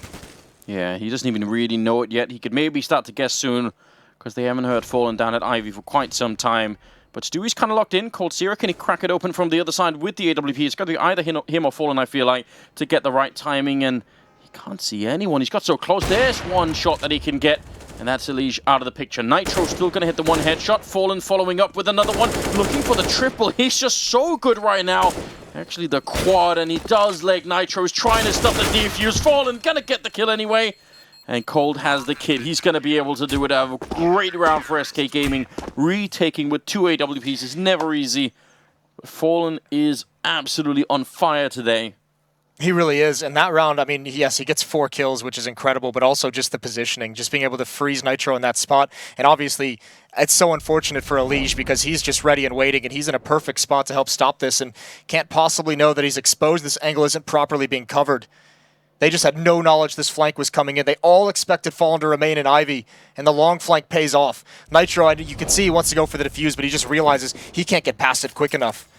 Yeah, he doesn't even really know it yet. He could maybe start to guess soon, because they haven't heard Fallen down at Ivy for quite some time. But Stewie's kind of locked in. Cold Sierra, can he crack it open from the other side with the AWP? It's got to be either him or Fallen, I feel like, to get the right timing. And he can't see anyone. He's got so close. There's one shot that he can get. And that's Elige out of the picture. Nitro still going to hit the 1 headshot. Fallen following up with another one. Looking for the triple. He's just so good right now. Actually, the quad, and he does leg Nitro. He's trying to stop the defuse. Fallen going to get the kill anyway. And Cold has the kid. He's going to be able to do it. Have a great round for SK Gaming. Retaking with 2 AWPs is never easy. But Fallen is absolutely on fire today. He really is. And that round, I mean, yes, he gets 4 kills, which is incredible, but also just the positioning, just being able to freeze Nitro in that spot. And obviously, it's so unfortunate for Elige because he's just ready and waiting, and he's in a perfect spot to help stop this and can't possibly know that he's exposed. This angle isn't properly being covered. They just had no knowledge this flank was coming in. They all expected Fallen to remain in Ivy, and the long flank pays off. Nitro, you can see he wants to go for the defuse, but he just realizes he can't get past it quick enough.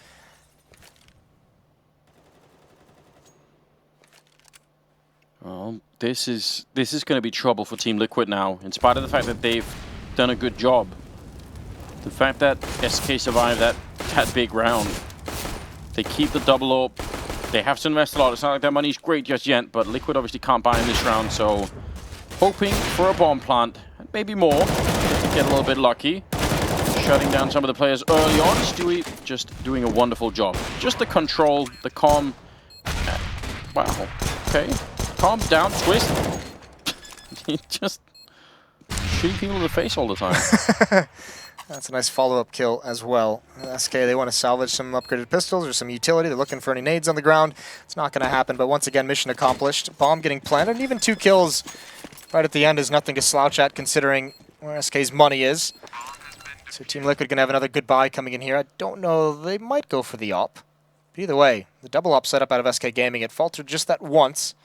Well, this is going to be trouble for Team Liquid now, in spite of the fact that they've done a good job. The fact that SK survived that big round, they keep the double orb. They have to invest a lot. It's not like their money's great just yet, but Liquid obviously can't buy in this round, so hoping for a bomb plant, and maybe more, to get a little bit lucky. Shutting down some of the players early on. Stewie just doing a wonderful job. Just the control, the calm. Wow. Okay. Calms down, Twist. He just shoot people in the face all the time. That's a nice follow-up kill as well. SK, they want to salvage some upgraded pistols or some utility. They're looking for any nades on the ground. It's not going to happen, but once again, mission accomplished. Bomb getting planted, and even 2 kills right at the end is nothing to slouch at considering where SK's money is. So Team Liquid going to have another good buy coming in here. I don't know, they might go for the op. But either way, the double op setup out of SK Gaming, it faltered just that once.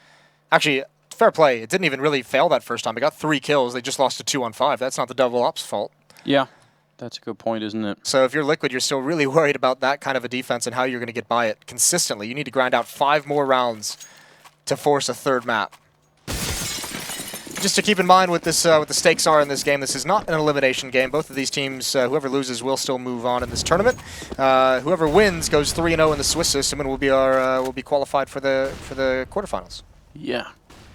Actually, fair play. It didn't even really fail that first time. It got 3 kills. They just lost to 2-on-5. That's not the double op's fault. Yeah. That's a good point, isn't it? So if you're Liquid, you're still really worried about that kind of a defense and how you're going to get by it consistently. You need to grind out 5 more rounds to force a third map. Just to keep in mind what the stakes are in this game, this is not an elimination game. Both of these teams, whoever loses, will still move on in this tournament. Whoever wins goes 3-0 in the Swiss system and will be qualified for the quarterfinals. Yeah,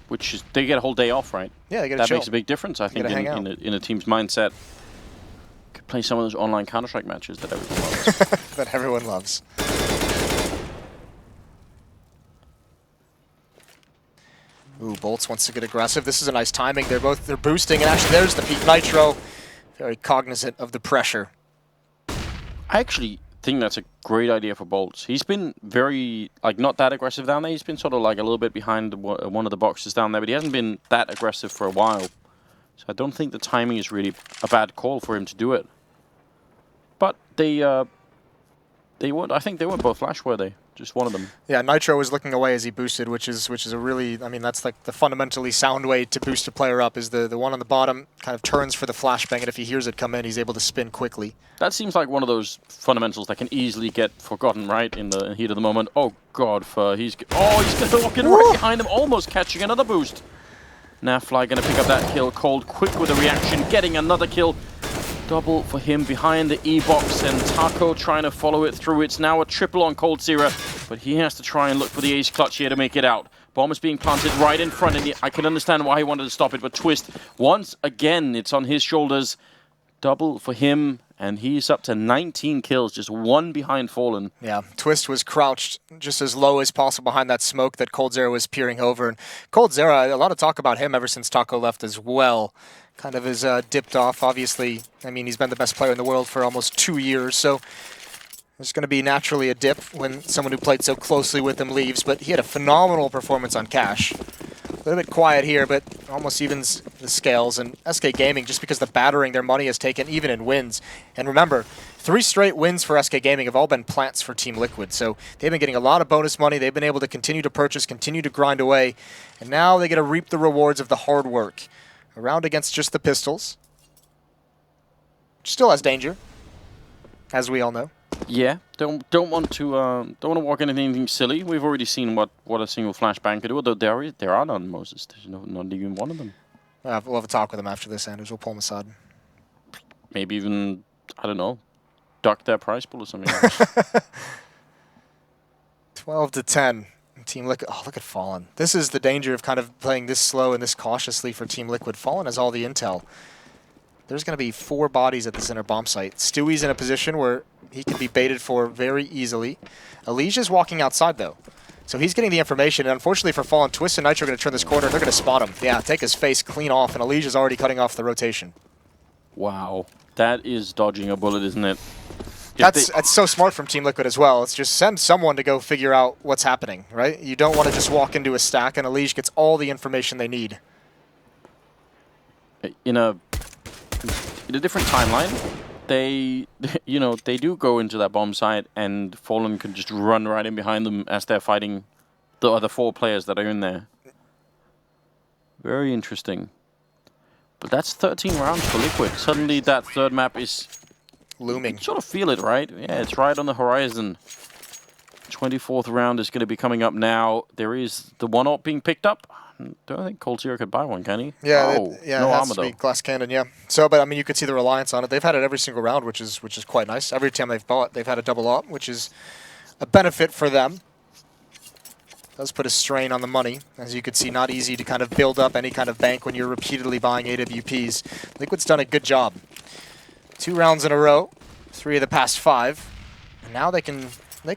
which is, they get a whole day off, right? Yeah, they get a chill. That makes a big difference, I think, in a team's mindset. Play some of those online Counter-Strike matches that everyone loves. That everyone loves. Ooh, Bolts wants to get aggressive. This is a nice timing. They're boosting, and actually there's the peak Nitro. Very cognizant of the pressure. I actually think that's a great idea for Bolts. He's been very, not that aggressive down there. He's been sort of a little bit behind one of the boxes down there, but he hasn't been that aggressive for a while. So I don't think the timing is really a bad call for him to do it. they weren't. I think they weren't both flash, were they? Just one of them. Yeah, Nitro was looking away as he boosted, which is a really, I mean, that's like the fundamentally sound way to boost a player up, is the one on the bottom kind of turns for the flashbang, and if he hears it come in, he's able to spin quickly. That seems like one of those fundamentals that can easily get forgotten, right, in the heat of the moment. Oh God, he's going to walk in right behind him, almost catching another boost. Nafly going to pick up that kill. Cold, quick with the reaction, getting another kill. Double for him behind the E-box, and Taco trying to follow it through. It's now a triple on coldzera, but he has to try and look for the ace clutch here to make it out. Bomb is being planted right in front, and I can understand why he wanted to stop it, but Twist, once again, it's on his shoulders. Double for him, and he's up to 19 kills, just one behind Fallen. Yeah, Twist was crouched just as low as possible behind that smoke that coldzera was peering over. And coldzera, a lot of talk about him ever since Taco left as well. Kind of has dipped off. Obviously, I mean, he's been the best player in the world for almost 2 years, so there's going to be naturally a dip when someone who played so closely with him leaves, but he had a phenomenal performance on Cash. A little bit quiet here, but almost evens the scales. And SK Gaming, just because the battering their money has taken, even in wins. And remember, 3 straight wins for SK Gaming have all been plants for Team Liquid. So they've been getting a lot of bonus money. They've been able to continue to purchase, continue to grind away. And now they get to reap the rewards of the hard work. A round against just the pistols. Still has danger, as we all know. Yeah, don't want to walk into anything silly. We've already seen what a single flashbang can do. Although there are none, Moses. There's not even one of them. We'll have a talk with him after this, Anders. We'll pull him aside. Maybe even, I don't know, duck their prize pool or something. 12-10. Team Liquid. Oh, look at Fallen. This is the danger of kind of playing this slow and this cautiously for Team Liquid. Fallen has all the intel. There's going to be 4 bodies at the center bomb site. Stewie's in a position where he can be baited for very easily. Alicia's walking outside, though. So he's getting the information, and unfortunately for Fallen, Twist and Nitro are going to turn this corner. They're going to spot him. Yeah, take his face clean off, and Alicia's already cutting off the rotation. Wow. That is dodging a bullet, isn't it? That's so smart from Team Liquid as well. It's just send someone to go figure out what's happening, right? You don't want to just walk into a stack, and Alicia gets all the information they need. In a different timeline, they do go into that bomb site, and Fallen can just run right in behind them as they're fighting the other 4 players that are in there. Very interesting. But that's 13 rounds for Liquid. Suddenly that third map is looming. You sort of feel it, right? Yeah, it's right on the horizon. 24th round is going to be coming up now. There is the 1-op being picked up. Don't think coldzera could buy one, can he? Yeah, no it has armor to be though. glass cannon, yeah. So, but I mean, you could see the reliance on it. They've had it every single round, which is quite nice. Every time they've bought, they've had a double op, which is a benefit for them. Does put a strain on the money. As you could see, not easy to kind of build up any kind of bank when you're repeatedly buying AWPs. Liquid's done a good job. 2 rounds in a row, 3 of the past 5. And now they can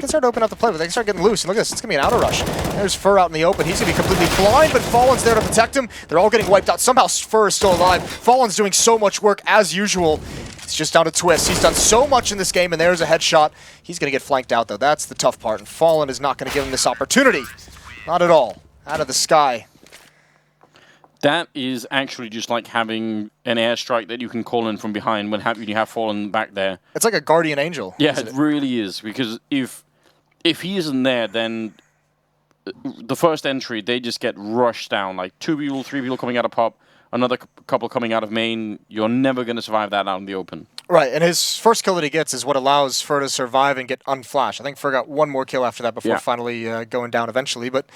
start to open up the play, but they can start getting loose. And look at this, it's going to be an auto rush. There's Fur out in the open. He's going to be completely blind, but Fallen's there to protect him. They're all getting wiped out. Somehow Fur is still alive. Fallen's doing so much work as usual. It's just down to Twist. He's done so much in this game, and there's a headshot. He's going to get flanked out, though. That's the tough part, and Fallen is not going to give him this opportunity. Not at all. Out of the sky. That is actually just like having an airstrike that you can call in from behind when you have Fallen back there. It's like a guardian angel. Yeah, it really is. Because if he isn't there, then the first entry, they just get rushed down. Like 2 people, 3 people coming out of pop, another couple coming out of main. You're never going to survive that out in the open. Right, and his first kill that he gets is what allows Fur to survive and get unflashed. I think Fur got 1 more kill after that before finally going down eventually. But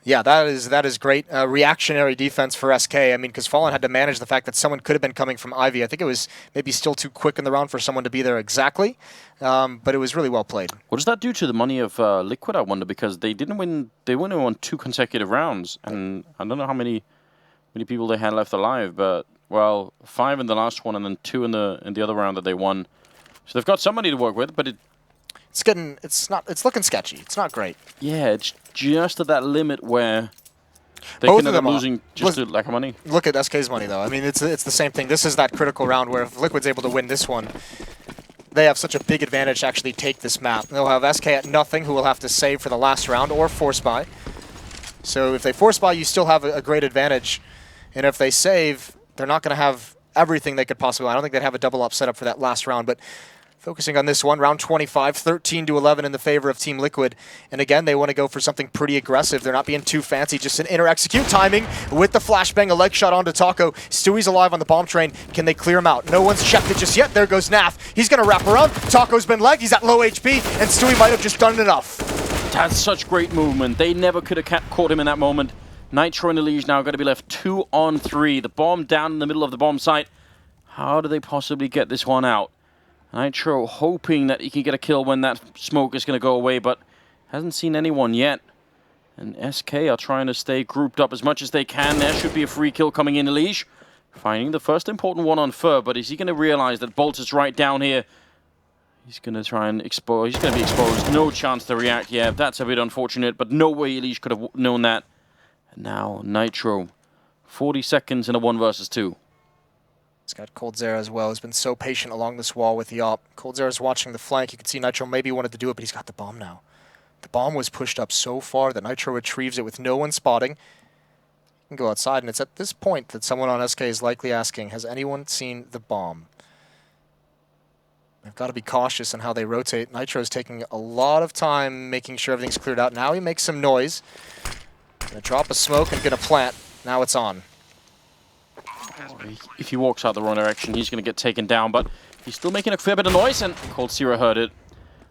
yeah, that is great. Reactionary defense for SK. I mean, because Fallen had to manage the fact that someone could have been coming from Ivy. I think it was maybe still too quick in the round for someone to be there exactly. But it was really well played. What does that do to the money of Liquid, I wonder? Because they didn't win. They won 2 consecutive rounds. And I don't know how many people they had left alive, but well, 5 in the last one and then 2 in the other round that they won. So they've got some money to work with, but it's looking sketchy. It's not great. Yeah, it's just at that limit where they Both can end up losing just to lack of money. Look at SK's money, though. I mean, it's the same thing. This is that critical round where if Liquid's able to win this one, they have such a big advantage to actually take this map. They'll have SK at nothing, who will have to save for the last round, or force buy. So if they force buy, you still have a great advantage. And if they save, they're not going to have everything they could possibly. I don't think they'd have a double up set up for that last round, but Focusing on this one, round 25, 13-11 in the favor of Team Liquid. And again, they want to go for something pretty aggressive. They're not being too fancy, just an inner execute timing with the flashbang, a leg shot onto Taco. Stewie's alive on the bomb train. Can they clear him out? No one's checked it just yet. There goes Naf. He's going to wrap around. Taco's been legged. He's at low HP, and Stewie might have just done enough. That's such great movement. They never could have caught him in that moment. Nitro and Elige now going to be left 2 on 3. The bomb down in the middle of the bomb site. How do they possibly get this one out? Nitro hoping that he can get a kill when that smoke is going to go away, but hasn't seen anyone yet. And SK are trying to stay grouped up as much as they can. There should be a free kill coming in, Elige. Finding the first important one on Fur, but is he going to realize that Bolt is right down here? He's going to try and expose. He's going to be exposed. No chance to react. Yeah, that's a bit unfortunate, but no way Elige could have known that. And now Nitro. 40 seconds in a 1 versus 2. He's got coldzera as well. He's been so patient along this wall with the op. coldzera's watching the flank. You can see Nitro maybe wanted to do it, but he's got the bomb now. The bomb was pushed up so far that Nitro retrieves it with no one spotting. He can go outside, and it's at this point that someone on SK is likely asking, has anyone seen the bomb? They've got to be cautious in how they rotate. Nitro's taking a lot of time making sure everything's cleared out. Now he makes some noise. Gonna drop a smoke and gonna plant. Now it's on. If he walks out the wrong direction, he's going to get taken down, but he's still making a fair bit of noise, and coldzera heard it.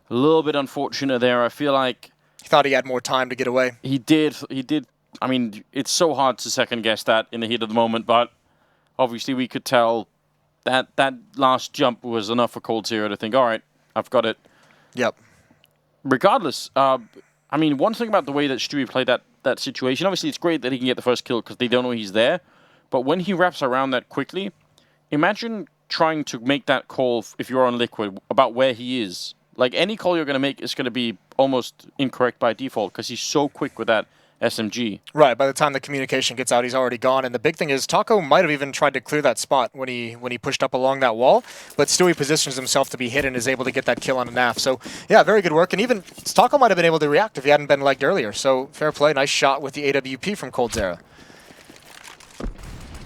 A little bit unfortunate there. I feel like he thought he had more time to get away. He did. I mean, it's so hard to second guess that in the heat of the moment, but obviously we could tell that that last jump was enough for coldzera to think, all right, I've got it. Yep. Regardless, I mean, one thing about the way that Stewie played that situation, obviously it's great that he can get the first kill because they don't know he's there. But when he wraps around that quickly, imagine trying to make that call if you're on Liquid about where he is. Like, any call you're going to make is going to be almost incorrect by default because he's so quick with that SMG. Right, by the time the communication gets out, he's already gone. And the big thing is, Taco might have even tried to clear that spot when he pushed up along that wall, but Stewie positions himself to be hit and is able to get that kill on a Naf. So, yeah, very good work. And even Taco might have been able to react if he hadn't been legged earlier. So, fair play. Nice shot with the AWP from coldzera.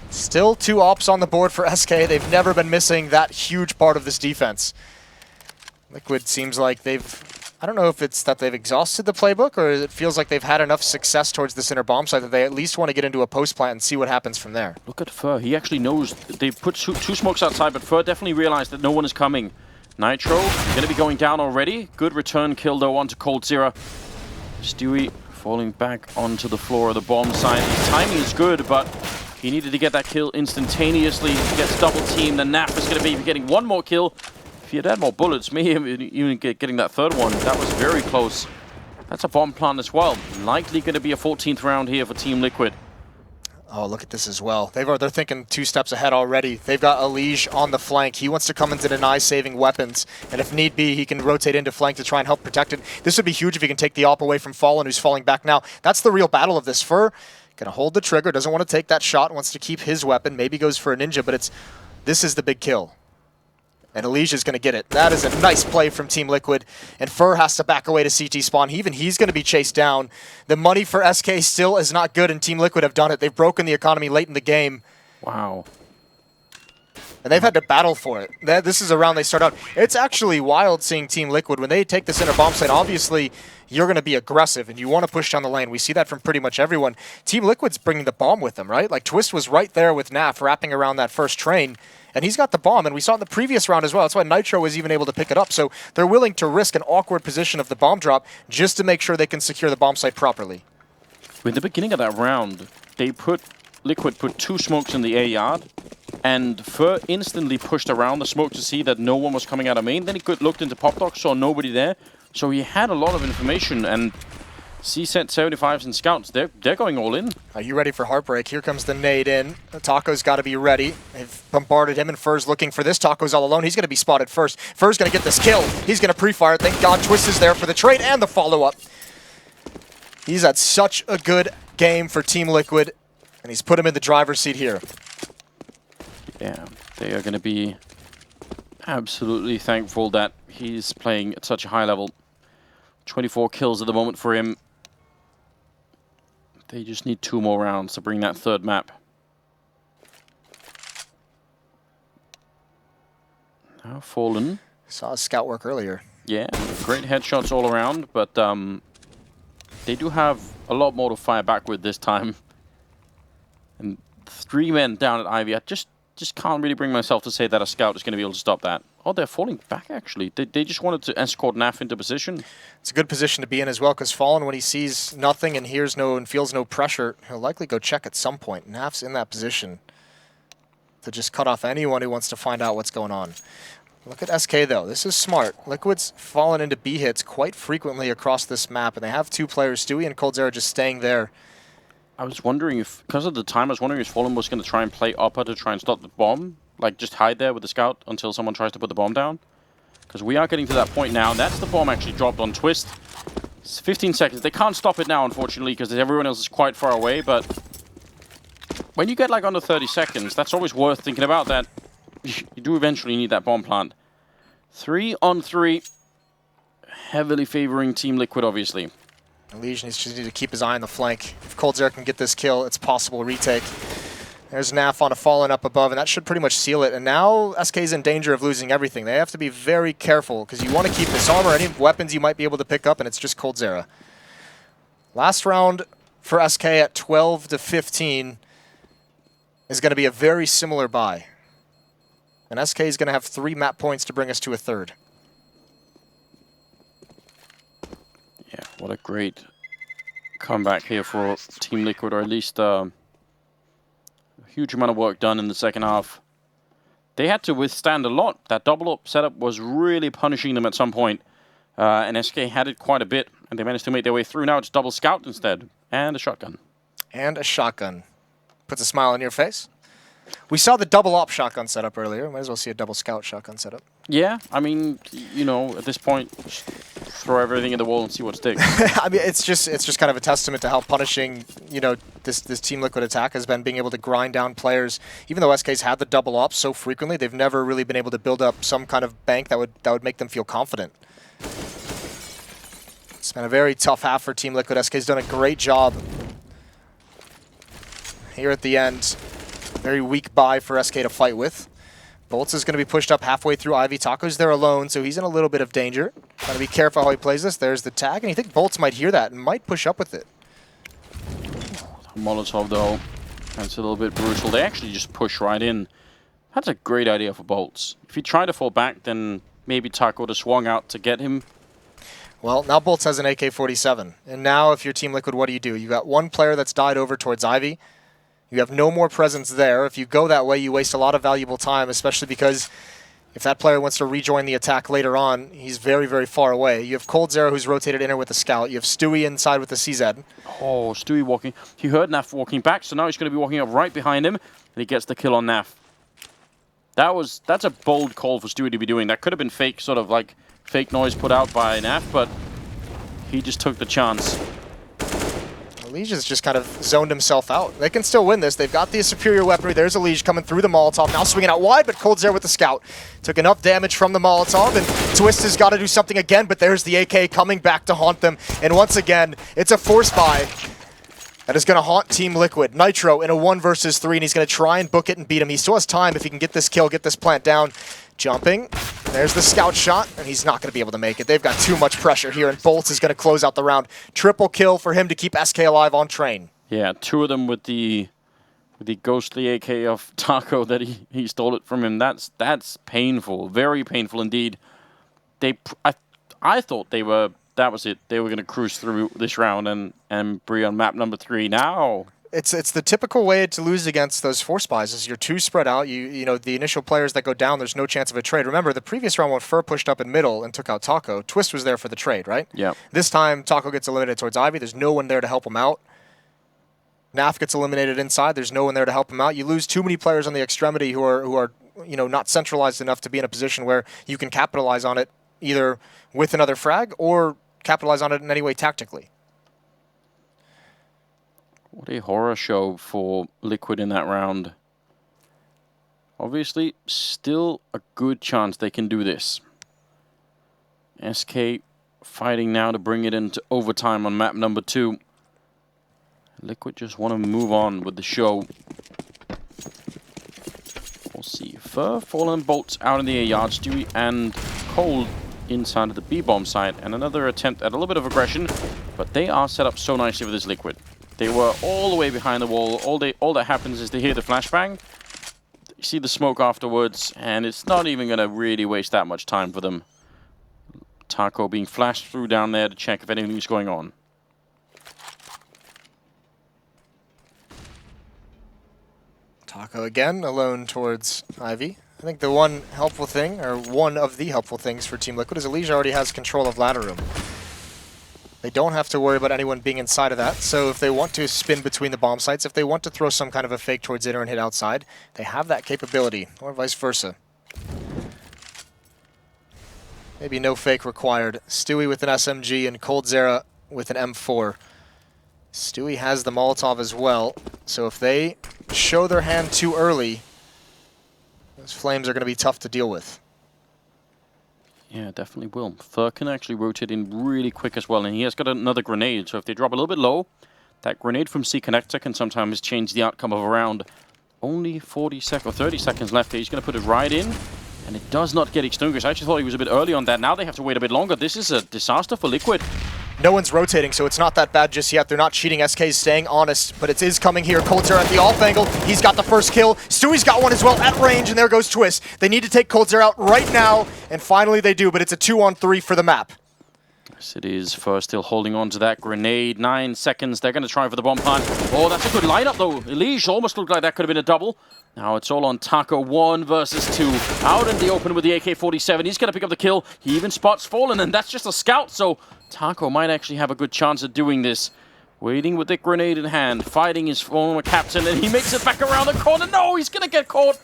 Still 2 ops on the board for SK. They've never been missing that huge part of this defense. Liquid seems like I don't know if it's that they've exhausted the playbook or it feels like they've had enough success towards this inner bomb site that they at least want to get into a post plant and see what happens from there. Look at Fur. He actually knows. They put two smokes outside, but Fur definitely realized that no one is coming. Nitro going to be going down already. Good return kill, though, onto coldzera. Stewie falling back onto the floor of the bomb site. His timing is good, but he needed to get that kill instantaneously. He gets double teamed. The Naf is going to be getting one more kill. If he had had more bullets, maybe even getting that third one. That was very close. That's a bomb plant as well. Likely going to be a 14th round here for Team Liquid. Oh, look at this as well. They're thinking 2 steps ahead already. They've got Elige on the flank. He wants to come in to deny saving weapons, and if need be, he can rotate into flank to try and help protect it. This would be huge if he can take the op away from Fallen, who's falling back now. That's the real battle of this. Fur gonna hold the trigger, doesn't want to take that shot, wants to keep his weapon, maybe goes for a ninja, but this is the big kill. And Elige is going to get it. That is a nice play from Team Liquid. And Fur has to back away to CT spawn. Even he's going to be chased down. The money for SK still is not good, and Team Liquid have done it. They've broken the economy late in the game. Wow. And they've had to battle for it. This is a round they start out. It's actually wild seeing Team Liquid. When they take this inner bomb site, obviously you're going to be aggressive and you want to push down the lane. We see that from pretty much everyone. Team Liquid's bringing the bomb with them, right? Like, Twist was right there with Naf wrapping around that first train. And he's got the bomb, and we saw in the previous round as well. That's why Nitro was even able to pick it up. So they're willing to risk an awkward position of the bomb drop just to make sure they can secure the bomb site properly. In the beginning of that round, Liquid put 2 smokes in the A yard, and Fur instantly pushed around the smoke to see that no one was coming out of main. Then he looked into Pop Dock, saw nobody there. So he had a lot of information, and C-set 75s and scouts, they're going all in. Are you ready for Heartbreak? Here comes the nade in. Taco's got to be ready. They've bombarded him, and Fur's looking for this. Taco's all alone. He's going to be spotted first. Fur's going to get this kill. He's going to pre-fire it. Thank God Twist is there for the trade and the follow-up. He's had such a good game for Team Liquid, and he's put him in the driver's seat here. Yeah, they are going to be absolutely thankful that he's playing at such a high level. 24 kills at the moment for him. They just need 2 more rounds to bring that 3rd map. Now Fallen Saw his scout work earlier. Yeah, great headshots all around, but they do have a lot more to fire back with this time. And 3 men down at Ivy. I just can't really bring myself to say that a scout is going to be able to stop that. Oh, they're falling back, actually. They just wanted to escort Naf into position. It's a good position to be in as well, because Fallen, when he sees nothing and hears no and feels no pressure, he'll likely go check at some point. Naf's in that position to just cut off anyone who wants to find out what's going on. Look at SK, though. This is smart. Liquid's fallen into B hits quite frequently across this map, and they have 2 players, Stewie and coldzera, just staying there. I was wondering if, because of the time, I was wondering if Fallen was going to try and play upper to try and stop the bomb. Like, just hide there with the scout until someone tries to put the bomb down. Because we are getting to that point now. That's the bomb actually dropped on Twist. It's 15 seconds. They can't stop it now, unfortunately, because everyone else is quite far away. But when you get like under 30 seconds, that's always worth thinking about that. You do eventually need that bomb plant. 3 on 3. Heavily favoring Team Liquid, obviously. Legion just need to keep his eye on the flank. If coldzera can get this kill, it's possible retake. There's Naf on a Fallen up above, and that should pretty much seal it. And now SK's in danger of losing everything. They have to be very careful, because you want to keep this armor, any weapons you might be able to pick up, and it's just coldzera. Last round for SK at 12 to 15 is going to be a very similar buy. And SK is going to have 3 map points to bring us to a third. Yeah, what a great comeback here for Team Liquid, or at least huge amount of work done in the second half. They had to withstand a lot. That double-up setup was really punishing them at some point. And SK had it quite a bit, and they managed to make their way through. Now it's double scout instead, and a shotgun. And a shotgun. Puts a smile on your face. We saw the double-op shotgun setup earlier. Might as well see a double scout shotgun setup. Yeah, I mean, you know, at this point, just throw everything in the wall and see what sticks. I mean, it's just kind of a testament to how punishing, you know, this Team Liquid attack has been, being able to grind down players. Even though SK's had the double op so frequently, they've never really been able to build up some kind of bank that would make them feel confident. It's been a very tough half for Team Liquid. SK's done a great job here at the end. Very weak buy for SK to fight with. Bolts is going to be pushed up halfway through Ivy. Taco's there alone, so he's in a little bit of danger. Got to be careful how he plays this. There's the tag, and you think Bolts might hear that and might push up with it. Molotov, though, that's a little bit brutal. They actually just push right in. That's a great idea for Bolts. If he tried to fall back, then maybe Taco would have swung out to get him. Well, now Bolts has an AK-47. And now, if you're Team Liquid, what do? You got one player that's died over towards Ivy. You have no more presence there. If you go that way, you waste a lot of valuable time, especially because if that player wants to rejoin the attack later on, he's very, very far away. You have coldzera, who's rotated inner with the scout. You have Stewie inside with the CZ. Oh, Stewie walking. He heard Naf walking back, so now he's going to be walking up right behind him, and he gets the kill on Naf. That's a bold call for Stewie to be doing. That could have been fake, sort of like fake noise put out by Naf, but he just took the chance. Legion's just kind of zoned himself out. They can still win this. They've got the superior weaponry. There's a Liege coming through the Molotov. Now swinging out wide, but coldzera with the scout. Took enough damage from the Molotov, and Twist has got to do something again, but there's the AK coming back to haunt them. And once again, it's a force buy that is going to haunt Team Liquid. Nitro in a 1 versus 3, and he's going to try and book it and beat him. He still has time if he can get this kill, get this plant down. Jumping. There's the scout shot, and he's not going to be able to make it. They've got too much pressure here, and Bolts is going to close out the round. Triple kill for him to keep SK alive on train. Yeah, 2 of them with the ghostly AK of Taco that he stole it from him. That's painful, very painful indeed. I thought that was it. They were going to cruise through this round and be on map number 3 now. It's the typical way to lose against those force buys is you're too spread out. You know, the initial players that go down, there's no chance of a trade. Remember, the previous round when Fur pushed up in middle and took out Taco, Twist was there for the trade, right? Yeah. This time, Taco gets eliminated towards Ivy. There's no one there to help him out. Naf gets eliminated inside. There's no one there to help him out. You lose too many players on the extremity who are you know, not centralized enough to be in a position where you can capitalize on it either with another frag or capitalize on it in any way tactically. What a horror show for Liquid in that round. Obviously, still a good chance they can do this. SK fighting now to bring it into overtime on map number 2. Liquid just want to move on with the show. We'll see. Fur, Fallen, Bolts out in the air yard. Stewie and Cold inside of the B-bomb side, and another attempt at a little bit of aggression, but they are set up so nicely with this Liquid. They were all the way behind the wall. All that happens is they hear the flashbang, you see the smoke afterwards, and it's not even going to really waste that much time for them. Taco being flashed through down there to check if anything's going on. Taco again, alone towards Ivy. I think the one helpful thing, or one of the helpful things for Team Liquid, is Elysia already has control of ladder room. They don't have to worry about anyone being inside of that, so if they want to spin between the bomb sites, if they want to throw some kind of a fake towards inner and hit outside, they have that capability, or vice versa. Maybe no fake required. Stewie with an SMG and coldzera with an M4. Stewie has the Molotov as well, so if they show their hand too early, those flames are going to be tough to deal with. Yeah, definitely will. Fur can actually rotate in really quick as well, and he has got another grenade, so if they drop a little bit low, that grenade from C-Connector can sometimes change the outcome of a round. Only 30 seconds left here. He's going to put it right in, and it does not get extinguished. I actually thought he was a bit early on that. Now they have to wait a bit longer. This is a disaster for Liquid. No one's rotating, so it's not that bad just yet. They're not cheating. SK's staying honest, but it is coming here. coldzera at the off angle. He's got the first kill. Stewie's got one as well at range, and there goes Twist. They need to take coldzera out right now, and finally they do, but it's a 2-on-3 for the map. Yes, it is. Fur still holding on to that grenade. 9 seconds. They're going to try for the bomb plant. Oh, that's a good lineup, though. Elysia almost looked like that could have been a double. Now it's all on Taco, 1 versus 2. Out in the open with the AK-47. He's going to pick up the kill. He even spots Fallen, and that's just a scout, so Taco might actually have a good chance of doing this. Waiting with the grenade in hand, fighting his former captain, and he makes it back around the corner. No, he's going to get caught.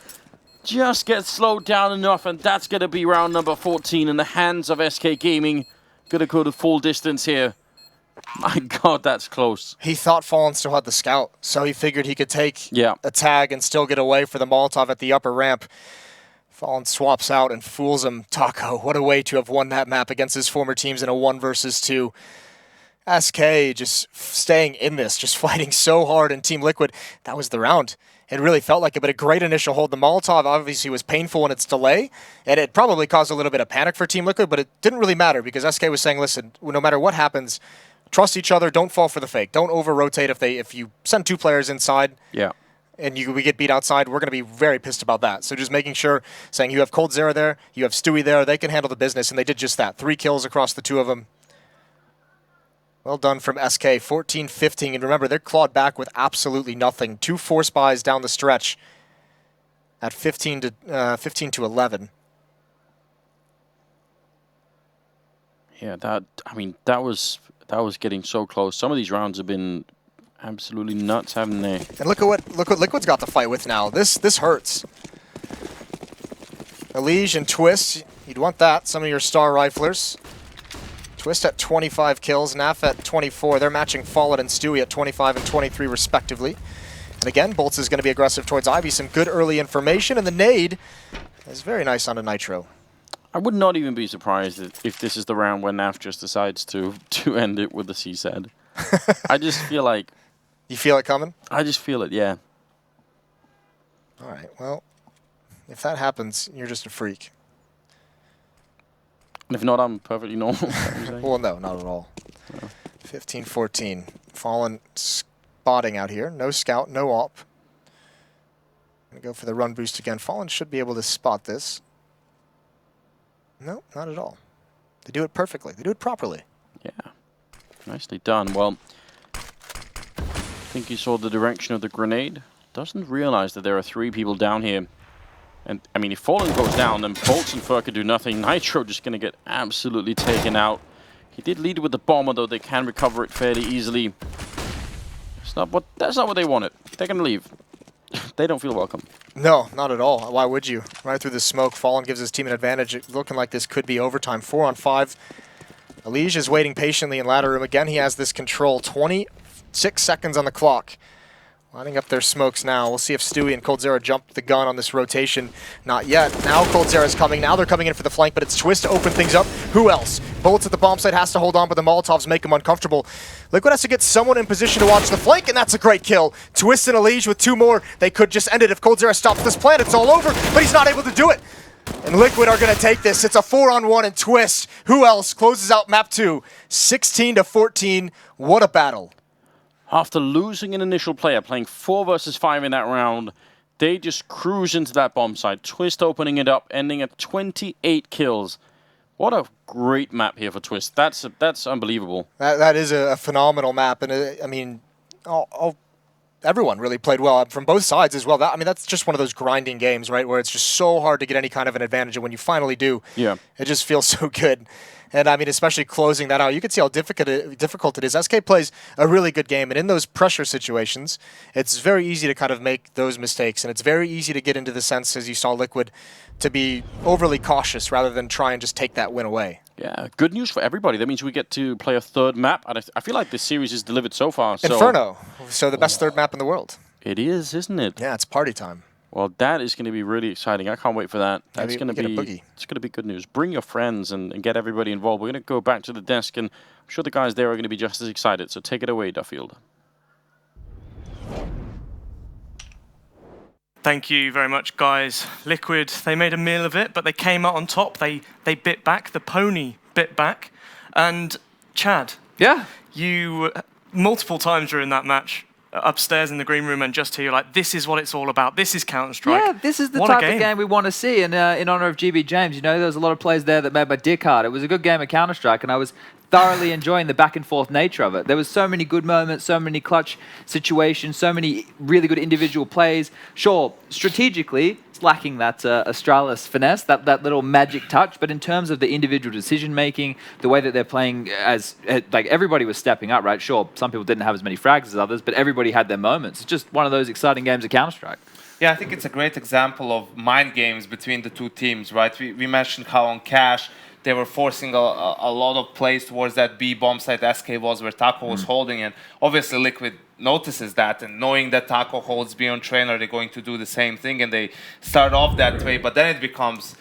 Just gets slowed down enough, and that's going to be round number 14 in the hands of SK Gaming. Going to go to full distance here. My God, that's close. He thought Fallen still had the scout, so he figured he could take a tag and still get away for the Molotov at the upper ramp. Fallen swaps out and fools him. Taco, what a way to have won that map against his former teams in a 1 versus 2. SK just staying in this, just fighting so hard in Team Liquid. That was the round. It really felt like it, but a great initial hold. The Molotov obviously was painful in its delay, and it probably caused a little bit of panic for Team Liquid, but it didn't really matter because SK was saying, listen, no matter what happens, trust each other, don't fall for the fake. Don't over-rotate if you send 2 players inside. Yeah. And we get beat outside, we're going to be very pissed about that. So just making sure, saying you have coldzera there, you have Stewie there, they can handle the business, and they did just that. 3 kills across the 2 of them. Well done from SK, 14-15, and remember, they're clawed back with absolutely nothing. 2 force buys down the stretch at 15 to 11. Yeah, that was getting so close. Some of these rounds have been absolutely nuts, haven't they? And look what Liquid's got to fight with now. This hurts. Elysia and Twist, you'd want that. Some of your star riflers. Twist at 25 kills, Naf at 24. They're matching Fallen and Stewie at 25 and 23 respectively. And again, Bolts is going to be aggressive towards Ivy. Some good early information, and the nade is very nice on a Nitro. I would not even be surprised if this is the round where Naf just decides to end it with the CSAD. I just feel like... You feel it coming? I just feel it, yeah. All right, well, if that happens, you're just a freak. And if not, I'm perfectly normal. Well, no, not at all. 15-14. Fallen spotting out here. No scout, no op. Gonna go for the run boost again. Fallen should be able to spot this. No, not at all. They do it perfectly. They do it properly. Yeah. Nicely done. Well, I think he saw the direction of the grenade. Doesn't realize that there are 3 people down here. And, I mean, if Fallen goes down, then Bolts and Fur could do nothing. Nitro just going to get absolutely taken out. He did lead with the bomber, though. They can recover it fairly easily. That's not what they wanted. They're going to leave. They don't feel welcome. No, not at all. Why would you? Right through the smoke, Fallen gives his team an advantage. It's looking like this could be overtime. 4-on-5. Elysia is waiting patiently in ladder room. Again, he has this control. 26 seconds on the clock. Lining up their smokes now. We'll see if Stewie and coldzera jump the gun on this rotation. Not yet. Now coldzera's coming. Now they're coming in for the flank, but it's Twist to open things up. Who else? Bullets at the bomb site has to hold on, but the Molotovs make him uncomfortable. Liquid has to get someone in position to watch the flank, and that's a great kill. Twist and Elysia with 2 more. They could just end it if coldzera stops this plant. It's all over, but he's not able to do it. And Liquid are going to take this. It's a 4-on-1 and Twist. Who else closes out map 2? 16-14. What a battle. After losing an initial player, playing 4 versus 5 in that round, they just cruise into that bomb site. Twist opening it up, ending at 28 kills. What a great map here for Twist. That's unbelievable. That is a phenomenal map. And I mean, everyone really played well from both sides as well. That's just one of those grinding games, right, where it's just so hard to get any kind of an advantage. And when you finally do, it just feels so good. And I mean, especially closing that out, you can see how difficult it is. SK plays a really good game, and in those pressure situations, it's very easy to kind of make those mistakes, and it's very easy to get into the sense, as you saw Liquid, to be overly cautious rather than try and just take that win away. Yeah, good news for everybody. That means we get to play a third map, and I feel like this series is delivered so far. Inferno, so the best third map in the world. It is, isn't it? Yeah, it's party time. Well, that is going to be really exciting. I can't wait for that. That's going to be it's going to be good news. Bring your friends and get everybody involved. We're going to go back to the desk, and I'm sure the guys there are going to be just as excited. So take it away, Duffield. Thank you very much, guys. Liquid, they made a meal of it, but they came out on top. They bit back. The pony bit back. And Chad, you multiple times during that match upstairs in the green room and just hear like, this is what it's all about. This is Counter-Strike. Yeah, this is the type of game we want to see. And in honor of GB James, you know, there was a lot of players there that made my dick hard. It was a good game of Counter-Strike, and I was thoroughly enjoying the back and forth nature of it. There was so many good moments, so many clutch situations, so many really good individual plays. Sure, strategically, it's lacking that Astralis finesse, that little magic touch, but in terms of the individual decision-making, the way that they're playing like everybody was stepping up, right? Sure, some people didn't have as many frags as others, but everybody had their moments. It's just one of those exciting games of Counter-Strike. Yeah, I think it's a great example of mind games between the two teams, right? We mentioned how on Cash, they were forcing a lot of plays towards that B bomb site SK was where Taco was holding, and obviously Liquid notices that, and knowing that Taco holds B on trainer, they're going to do the same thing, and they start off that way, but then it becomes,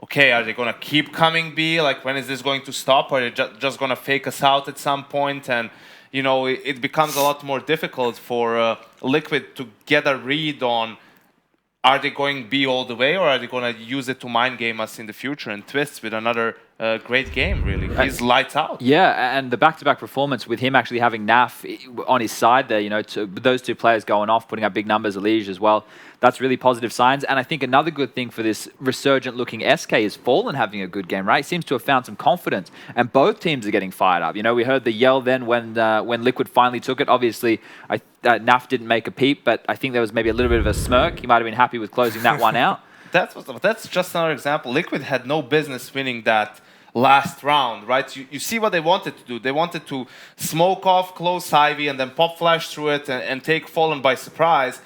okay, are they going to keep coming B? Like, when is this going to stop? Or are they just going to fake us out at some point? And, you know, it becomes a lot more difficult for Liquid to get a read on, are they going B all the way, or are they going to use it to mind game us in the future? And Twist with another great game, really. He's lights out. Yeah, and the back-to-back performance with him actually having Naf on his side there, you know, those two players going off, putting up big numbers, Elige as well. That's really positive signs. And I think another good thing for this resurgent-looking SK is Fallen having a good game, right? He seems to have found some confidence, and both teams are getting fired up. You know, we heard the yell then when Liquid finally took it. Obviously, Naf didn't make a peep, but I think there was maybe a little bit of a smirk. He might have been happy with closing that one out. That's just another example. Liquid had no business winning that last round, right? You see what they wanted to do. They wanted to smoke off, close Ivy, and then pop flash through it and take Fallen by surprise.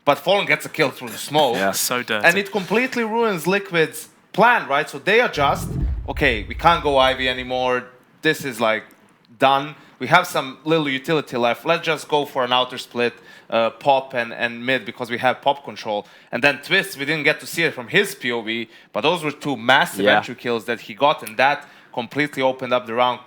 But Fallen gets a kill through the smoke. Yeah, so dirty. And it completely ruins Liquid's plan, right? So they adjust. Okay, we can't go Ivy anymore. This is like done. We have some little utility left. Let's just go for an outer split, pop and mid, because we have pop control. And then Twist, we didn't get to see it from his POV, but those were two massive entry kills that he got, and that completely opened up the round.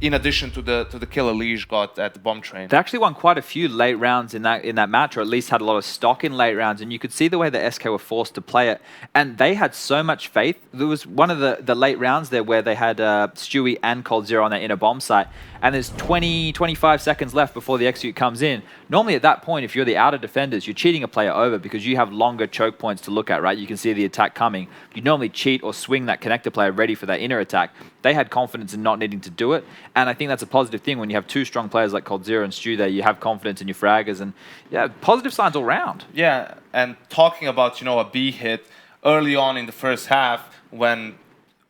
In addition to the kill Elige got at the bomb train. They actually won quite a few late rounds in that match, or at least had a lot of stock in late rounds, and you could see the way the SK were forced to play it, and they had so much faith. There was one of the late rounds there where they had Stewie and Cold Zero on their inner bomb site, and there's 25 seconds left before the execute comes in. Normally at that point, if you're the outer defenders, you're cheating a player over because you have longer choke points to look at, right? You can see the attack coming. You normally cheat or swing that connector player ready for that inner attack. They had confidence in not needing to do it, and I think that's a positive thing when you have two strong players like Cold Zero and Stu there. You have confidence in your fraggers, and yeah, positive signs all round. Yeah, and talking about, you know, a B hit early on in the first half when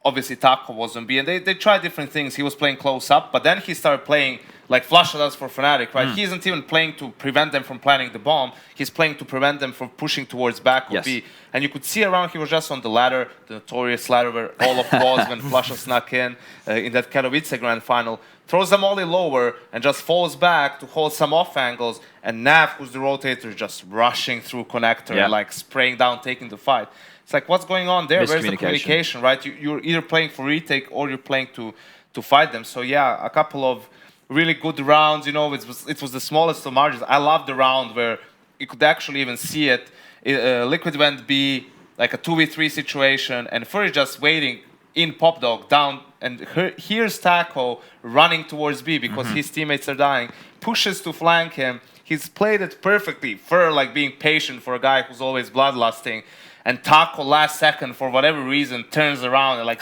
obviously Taco was on B, and they tried different things. He was playing close up, but then he started playing like Flash does for Fnatic, right? He isn't even playing to prevent them from planting the bomb. He's playing to prevent them from pushing towards back or B. And you could see around he was just on the ladder, the notorious ladder where all of was when Flash snuck in that Katowice Grand Final. Throws them all in lower and just falls back to hold some off angles. And Nav, who's the rotator, just rushing through connector and like spraying down, taking the fight. It's like, what's going on there? Where's the communication, right? You're either playing for retake or you're playing to fight them. So yeah, a couple of really good rounds. You know, it was the smallest of margins. I love the round where you could actually even see it. Liquid went B, like a 2v3 situation, and Furry just waiting in Pop Dog down, and here's Taco running towards B because his teammates are dying, pushes to flank him. He's played it perfectly. Fur like being patient for a guy who's always bloodlusting, and Taco last second for whatever reason turns around and like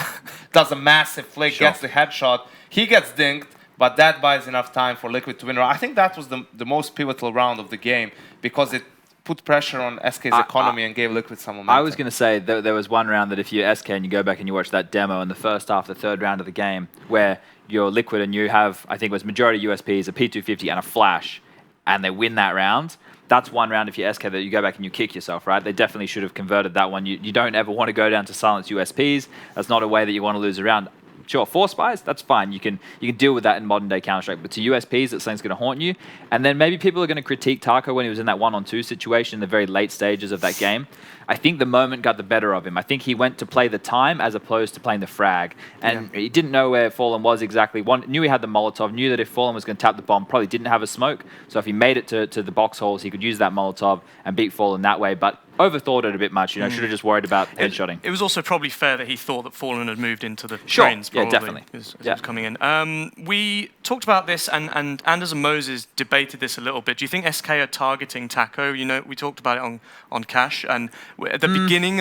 does a massive flick, gets the headshot. He gets dinged, but that buys enough time for Liquid to win. I think that was the most pivotal round of the game because it put pressure on SK's economy and gave Liquid some momentum. I was going to say that there was one round that if you're SK and you go back and you watch that demo in the first half, the third round of the game, where you're Liquid and you have, I think it was majority USPs, a P250 and a flash, and they win that round, that's one round if you're SK that you go back and you kick yourself, right? They definitely should have converted that one. You don't ever want to go down to silence USPs. That's not a way that you want to lose a round. Sure, 4 spies, that's fine. You can deal with that in modern day Counter-Strike. But to USPs, that something's going to haunt you. And then maybe people are going to critique Taco when he was in that 1-on-2 situation in the very late stages of that game. I think the moment got the better of him. I think he went to play the time as opposed to playing the frag. And he didn't know where Fallen was exactly. Knew he had the Molotov, knew that if Fallen was going to tap the bomb, probably didn't have a smoke. So if he made it to the box holes, he could use that Molotov and beat Fallen that way. But overthought it a bit much, should have just worried about headshotting. It was also probably fair that he thought that Fallen had moved into the trains, probably, definitely. As he was coming in. We talked about this, and Anders and Moses debated this a little bit. Do you think SK are targeting Taco? We talked about it on Cash, and at the beginning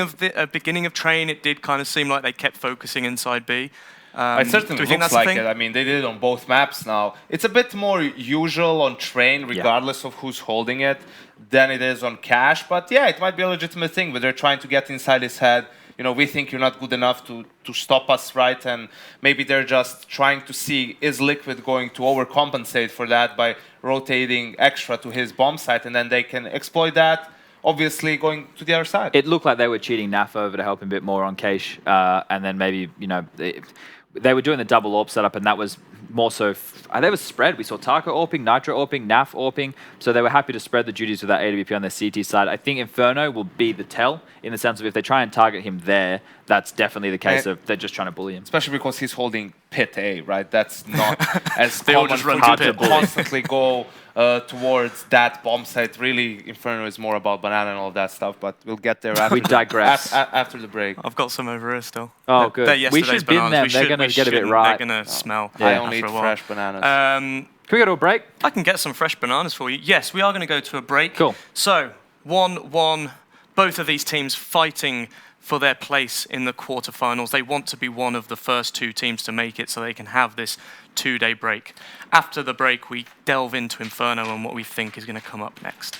of Train, it did kind of seem like they kept focusing inside B. It certainly looks like it. I mean, they did it on both maps now. It's a bit more usual on Train, regardless of who's holding it, than it is on Cash. But yeah, it might be a legitimate thing where they're trying to get inside his head. We think you're not good enough to stop us, right? And maybe they're just trying to see, is Liquid going to overcompensate for that by rotating extra to his bomb site, and then they can exploit that, obviously going to the other side. It looked like they were cheating Naf over to help him a bit more on Cache, and then maybe, they were doing the double AWP setup, and that was more so. They were spread. We saw Taco AWPing, Nitro AWPing, Naf AWPing, so they were happy to spread the duties with that AWP on their CT side. I think Inferno will be the tell, in the sense of if they try and target him there, that's definitely the case of they're just trying to bully him. Especially because he's holding Pit A, right? That's not as they all common just run for you to to constantly go towards that bomb site. Really, Inferno is more about banana and all that stuff, but we'll get there after, we digress. after the break. I've got some over here still. Oh, good. We should bin them. They're going to get a bit right. They're going to smell. I only eat fresh bananas. Can we go to a break? I can get some fresh bananas for you. Yes, we are going to go to a break. Cool. So, 1-1, both of these teams fighting for their place in the quarterfinals. They want to be one of the first 2 teams to make it so they can have this 2-day break. After the break, we delve into Inferno and what we think is going to come up next.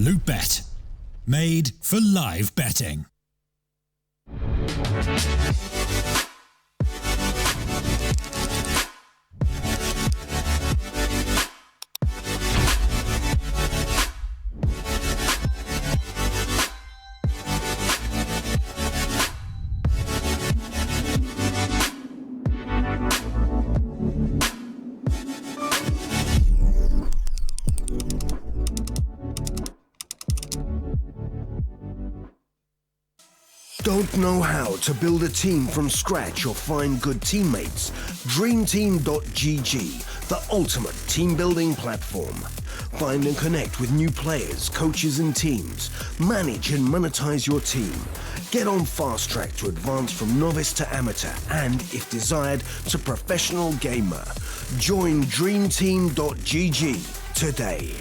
Loot Bet. Made for live betting. Don't know how to build a team from scratch or find good teammates? DreamTeam.gg, the ultimate team building platform. Find and connect with new players, coaches and teams. Manage and monetize your team. Get on fast track to advance from novice to amateur and, if desired, to professional gamer. Join DreamTeam.gg today.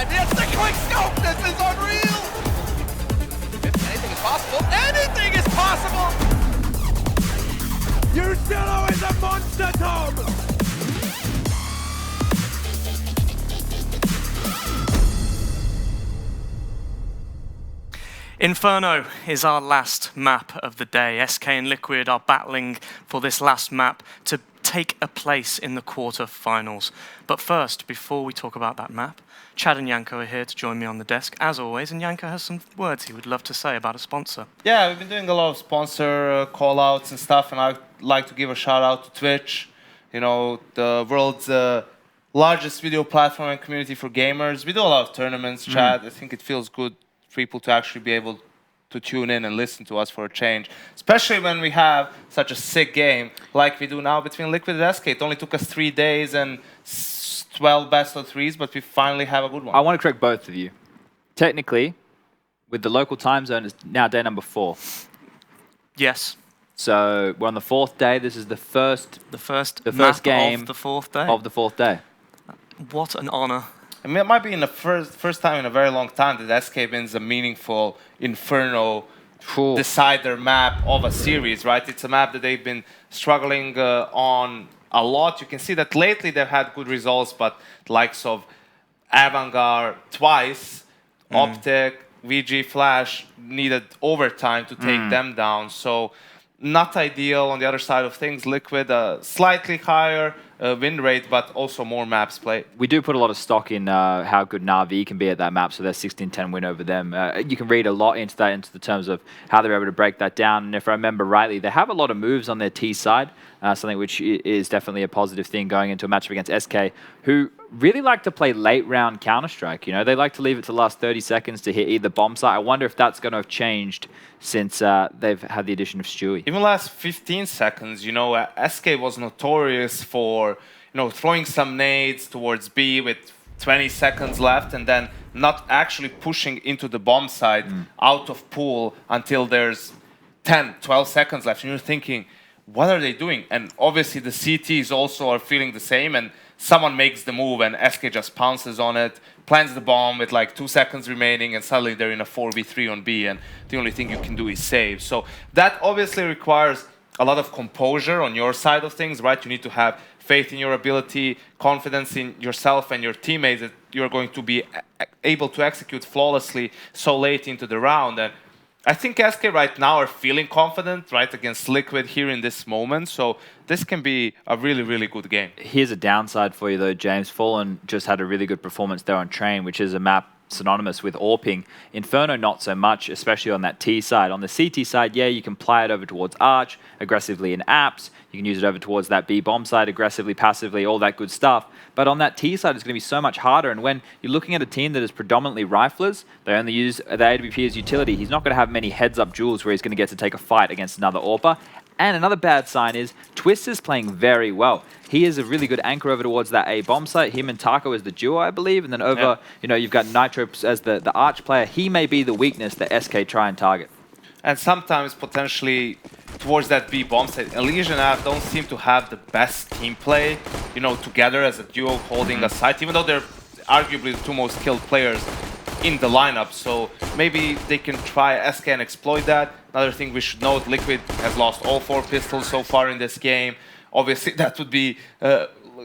It's the quick scope! This is unreal! Anything is possible. Anything is possible! Yuzillo is a monster, Tom! Inferno is our last map of the day. SK and Liquid are battling for this last map to take a place in the quarter-finals. But first, before we talk about that map, Chad and Yanko are here to join me on the desk, as always, and Yanko has some words he would love to say about a sponsor. Yeah, we've been doing a lot of sponsor call-outs and stuff, and I'd like to give a shout-out to Twitch, you know, the world's largest video platform and community for gamers. We do a lot of tournaments, Chad. I think it feels good for people to actually be able to tune in and listen to us for a change, especially when we have such a sick game like we do now between Liquid and SK. It only took us 3 days and 12 best of threes, but we finally have a good one. I want to correct both of you. Technically, with the local time zone, it's now day number 4. Yes. So we're on the 4th day. This is the first game of the 4th day. Of the 4th day. What an honor. I mean, it might be in the first time in a very long time that SK wins a meaningful Inferno decider map of a series, right? It's a map that they've been struggling on a lot. You can see that lately they've had good results, but the likes of Avangard twice, Optic, VG Flash needed overtime to take them down. So not ideal. On the other side of things, Liquid slightly higher win rate, but also more maps played. We do put a lot of stock in how good Na'Vi can be at that map, so their 16-10 win over them. You can read a lot into that, into the terms of how they're able to break that down. And if I remember rightly, they have a lot of moves on their T side, something which is definitely a positive thing going into a matchup against SK, who really like to play late round Counter-Strike. You know, they like to leave it to the last 30 seconds to hit either bomb site. I wonder if that's going to have changed since they've had the addition of Stewie. Even last 15 seconds, you know, SK was notorious for, you know, throwing some nades towards B with 20 seconds left and then not actually pushing into the bomb site out of pool until there's 10, 12 seconds left. And you're thinking, what are they doing? And obviously the CTs also are feeling the same, and someone makes the move and SK just pounces on it, plants the bomb with like 2 seconds remaining, and suddenly they're in a 4v3 on B, and the only thing you can do is save. So that obviously requires a lot of composure on your side of things, right? You need to have faith in your ability, confidence in yourself and your teammates that you're going to be able to execute flawlessly so late into the round. And I think SK right now are feeling confident, right, against Liquid here in this moment. So this can be a really, really good game. Here's a downside for you, though, James. Fallen just had a really good performance there on Train, which is a map synonymous with AWPing. Inferno, not so much, especially on that T side. On the CT side, yeah, you can play it over towards Arch, aggressively in apps. You can use it over towards that B bomb side, aggressively, passively, all that good stuff. But on that T side, it's going to be so much harder. And when you're looking at a team that is predominantly riflers, they only use the AWP as utility. He's not going to have many heads-up duels where he's going to get to take a fight against another AWPer. And another bad sign is Twist is playing very well. He is a really good anchor over towards that A bomb site. Him and Taco as the duo, I believe. And then over, you've got Nitro as the Arch player. He may be the weakness that SK try and target. And sometimes potentially towards that B bomb site, Elysian don't seem to have the best team play, together as a duo holding a site, even though they're arguably the two most skilled players in the lineup. So maybe they can try SK and exploit that. Another thing we should note, Liquid has lost all 4 pistols so far in this game. Obviously, that would be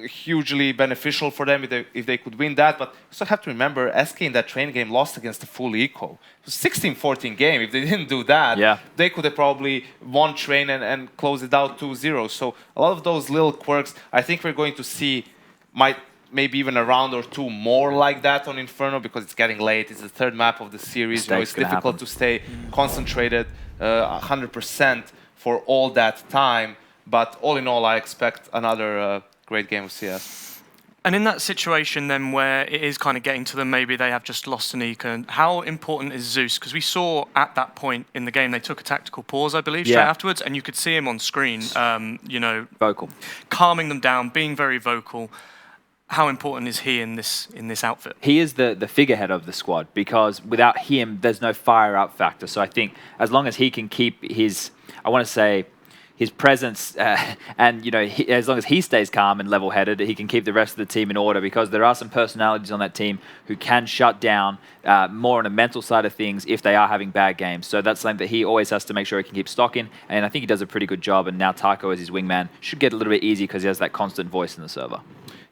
hugely beneficial for them if they could win that. But you also have to remember, SK in that train game lost against the full eco. It was 16-14 game. If they didn't do that, they could have probably won train and closed it out 2-0. So a lot of those little quirks, I think we're going to see maybe even a round or 2 more like that on Inferno, because it's getting late. It's the 3rd map of the series. It's difficult to stay concentrated 100% for all that time. But all in all, I expect another great game of CS. And in that situation then where it is kind of getting to them, maybe they have just lost an eco, how important is Zeus? Because we saw at that point in the game, they took a tactical pause, I believe, straight afterwards, and you could see him on screen, vocal, calming them down, being very vocal. How important is he in this outfit? He is the figurehead of the squad, because without him, there's no fire up factor. So I think as long as he can keep his, I want to say, his presence, and as long as he stays calm and level-headed, he can keep the rest of the team in order, because there are some personalities on that team who can shut down more on a mental side of things if they are having bad games. So that's something that he always has to make sure he can keep stocking, and I think he does a pretty good job. And now Taco as his wingman should get a little bit easy because he has that constant voice in the server.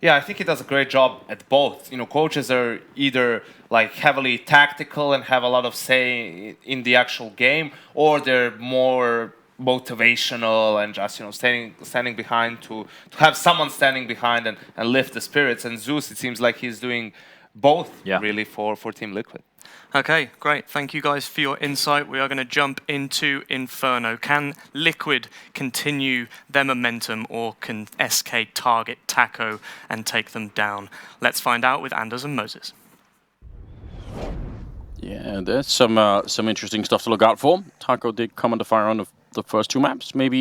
Yeah, I think he does a great job at both. Coaches are either like heavily tactical and have a lot of say in the actual game, or they're more motivational and just standing behind to have someone standing behind and lift the spirits. And Zeus, it seems like he's doing both really for Team Liquid. Okay, great. Thank you guys for your insight. We are going to jump into Inferno. Can Liquid continue their momentum, or can SK target Taco and take them down? Let's find out with Anders and Moses. Yeah, there's some interesting stuff to look out for. Taco did come under fire on the first 2 maps. Maybe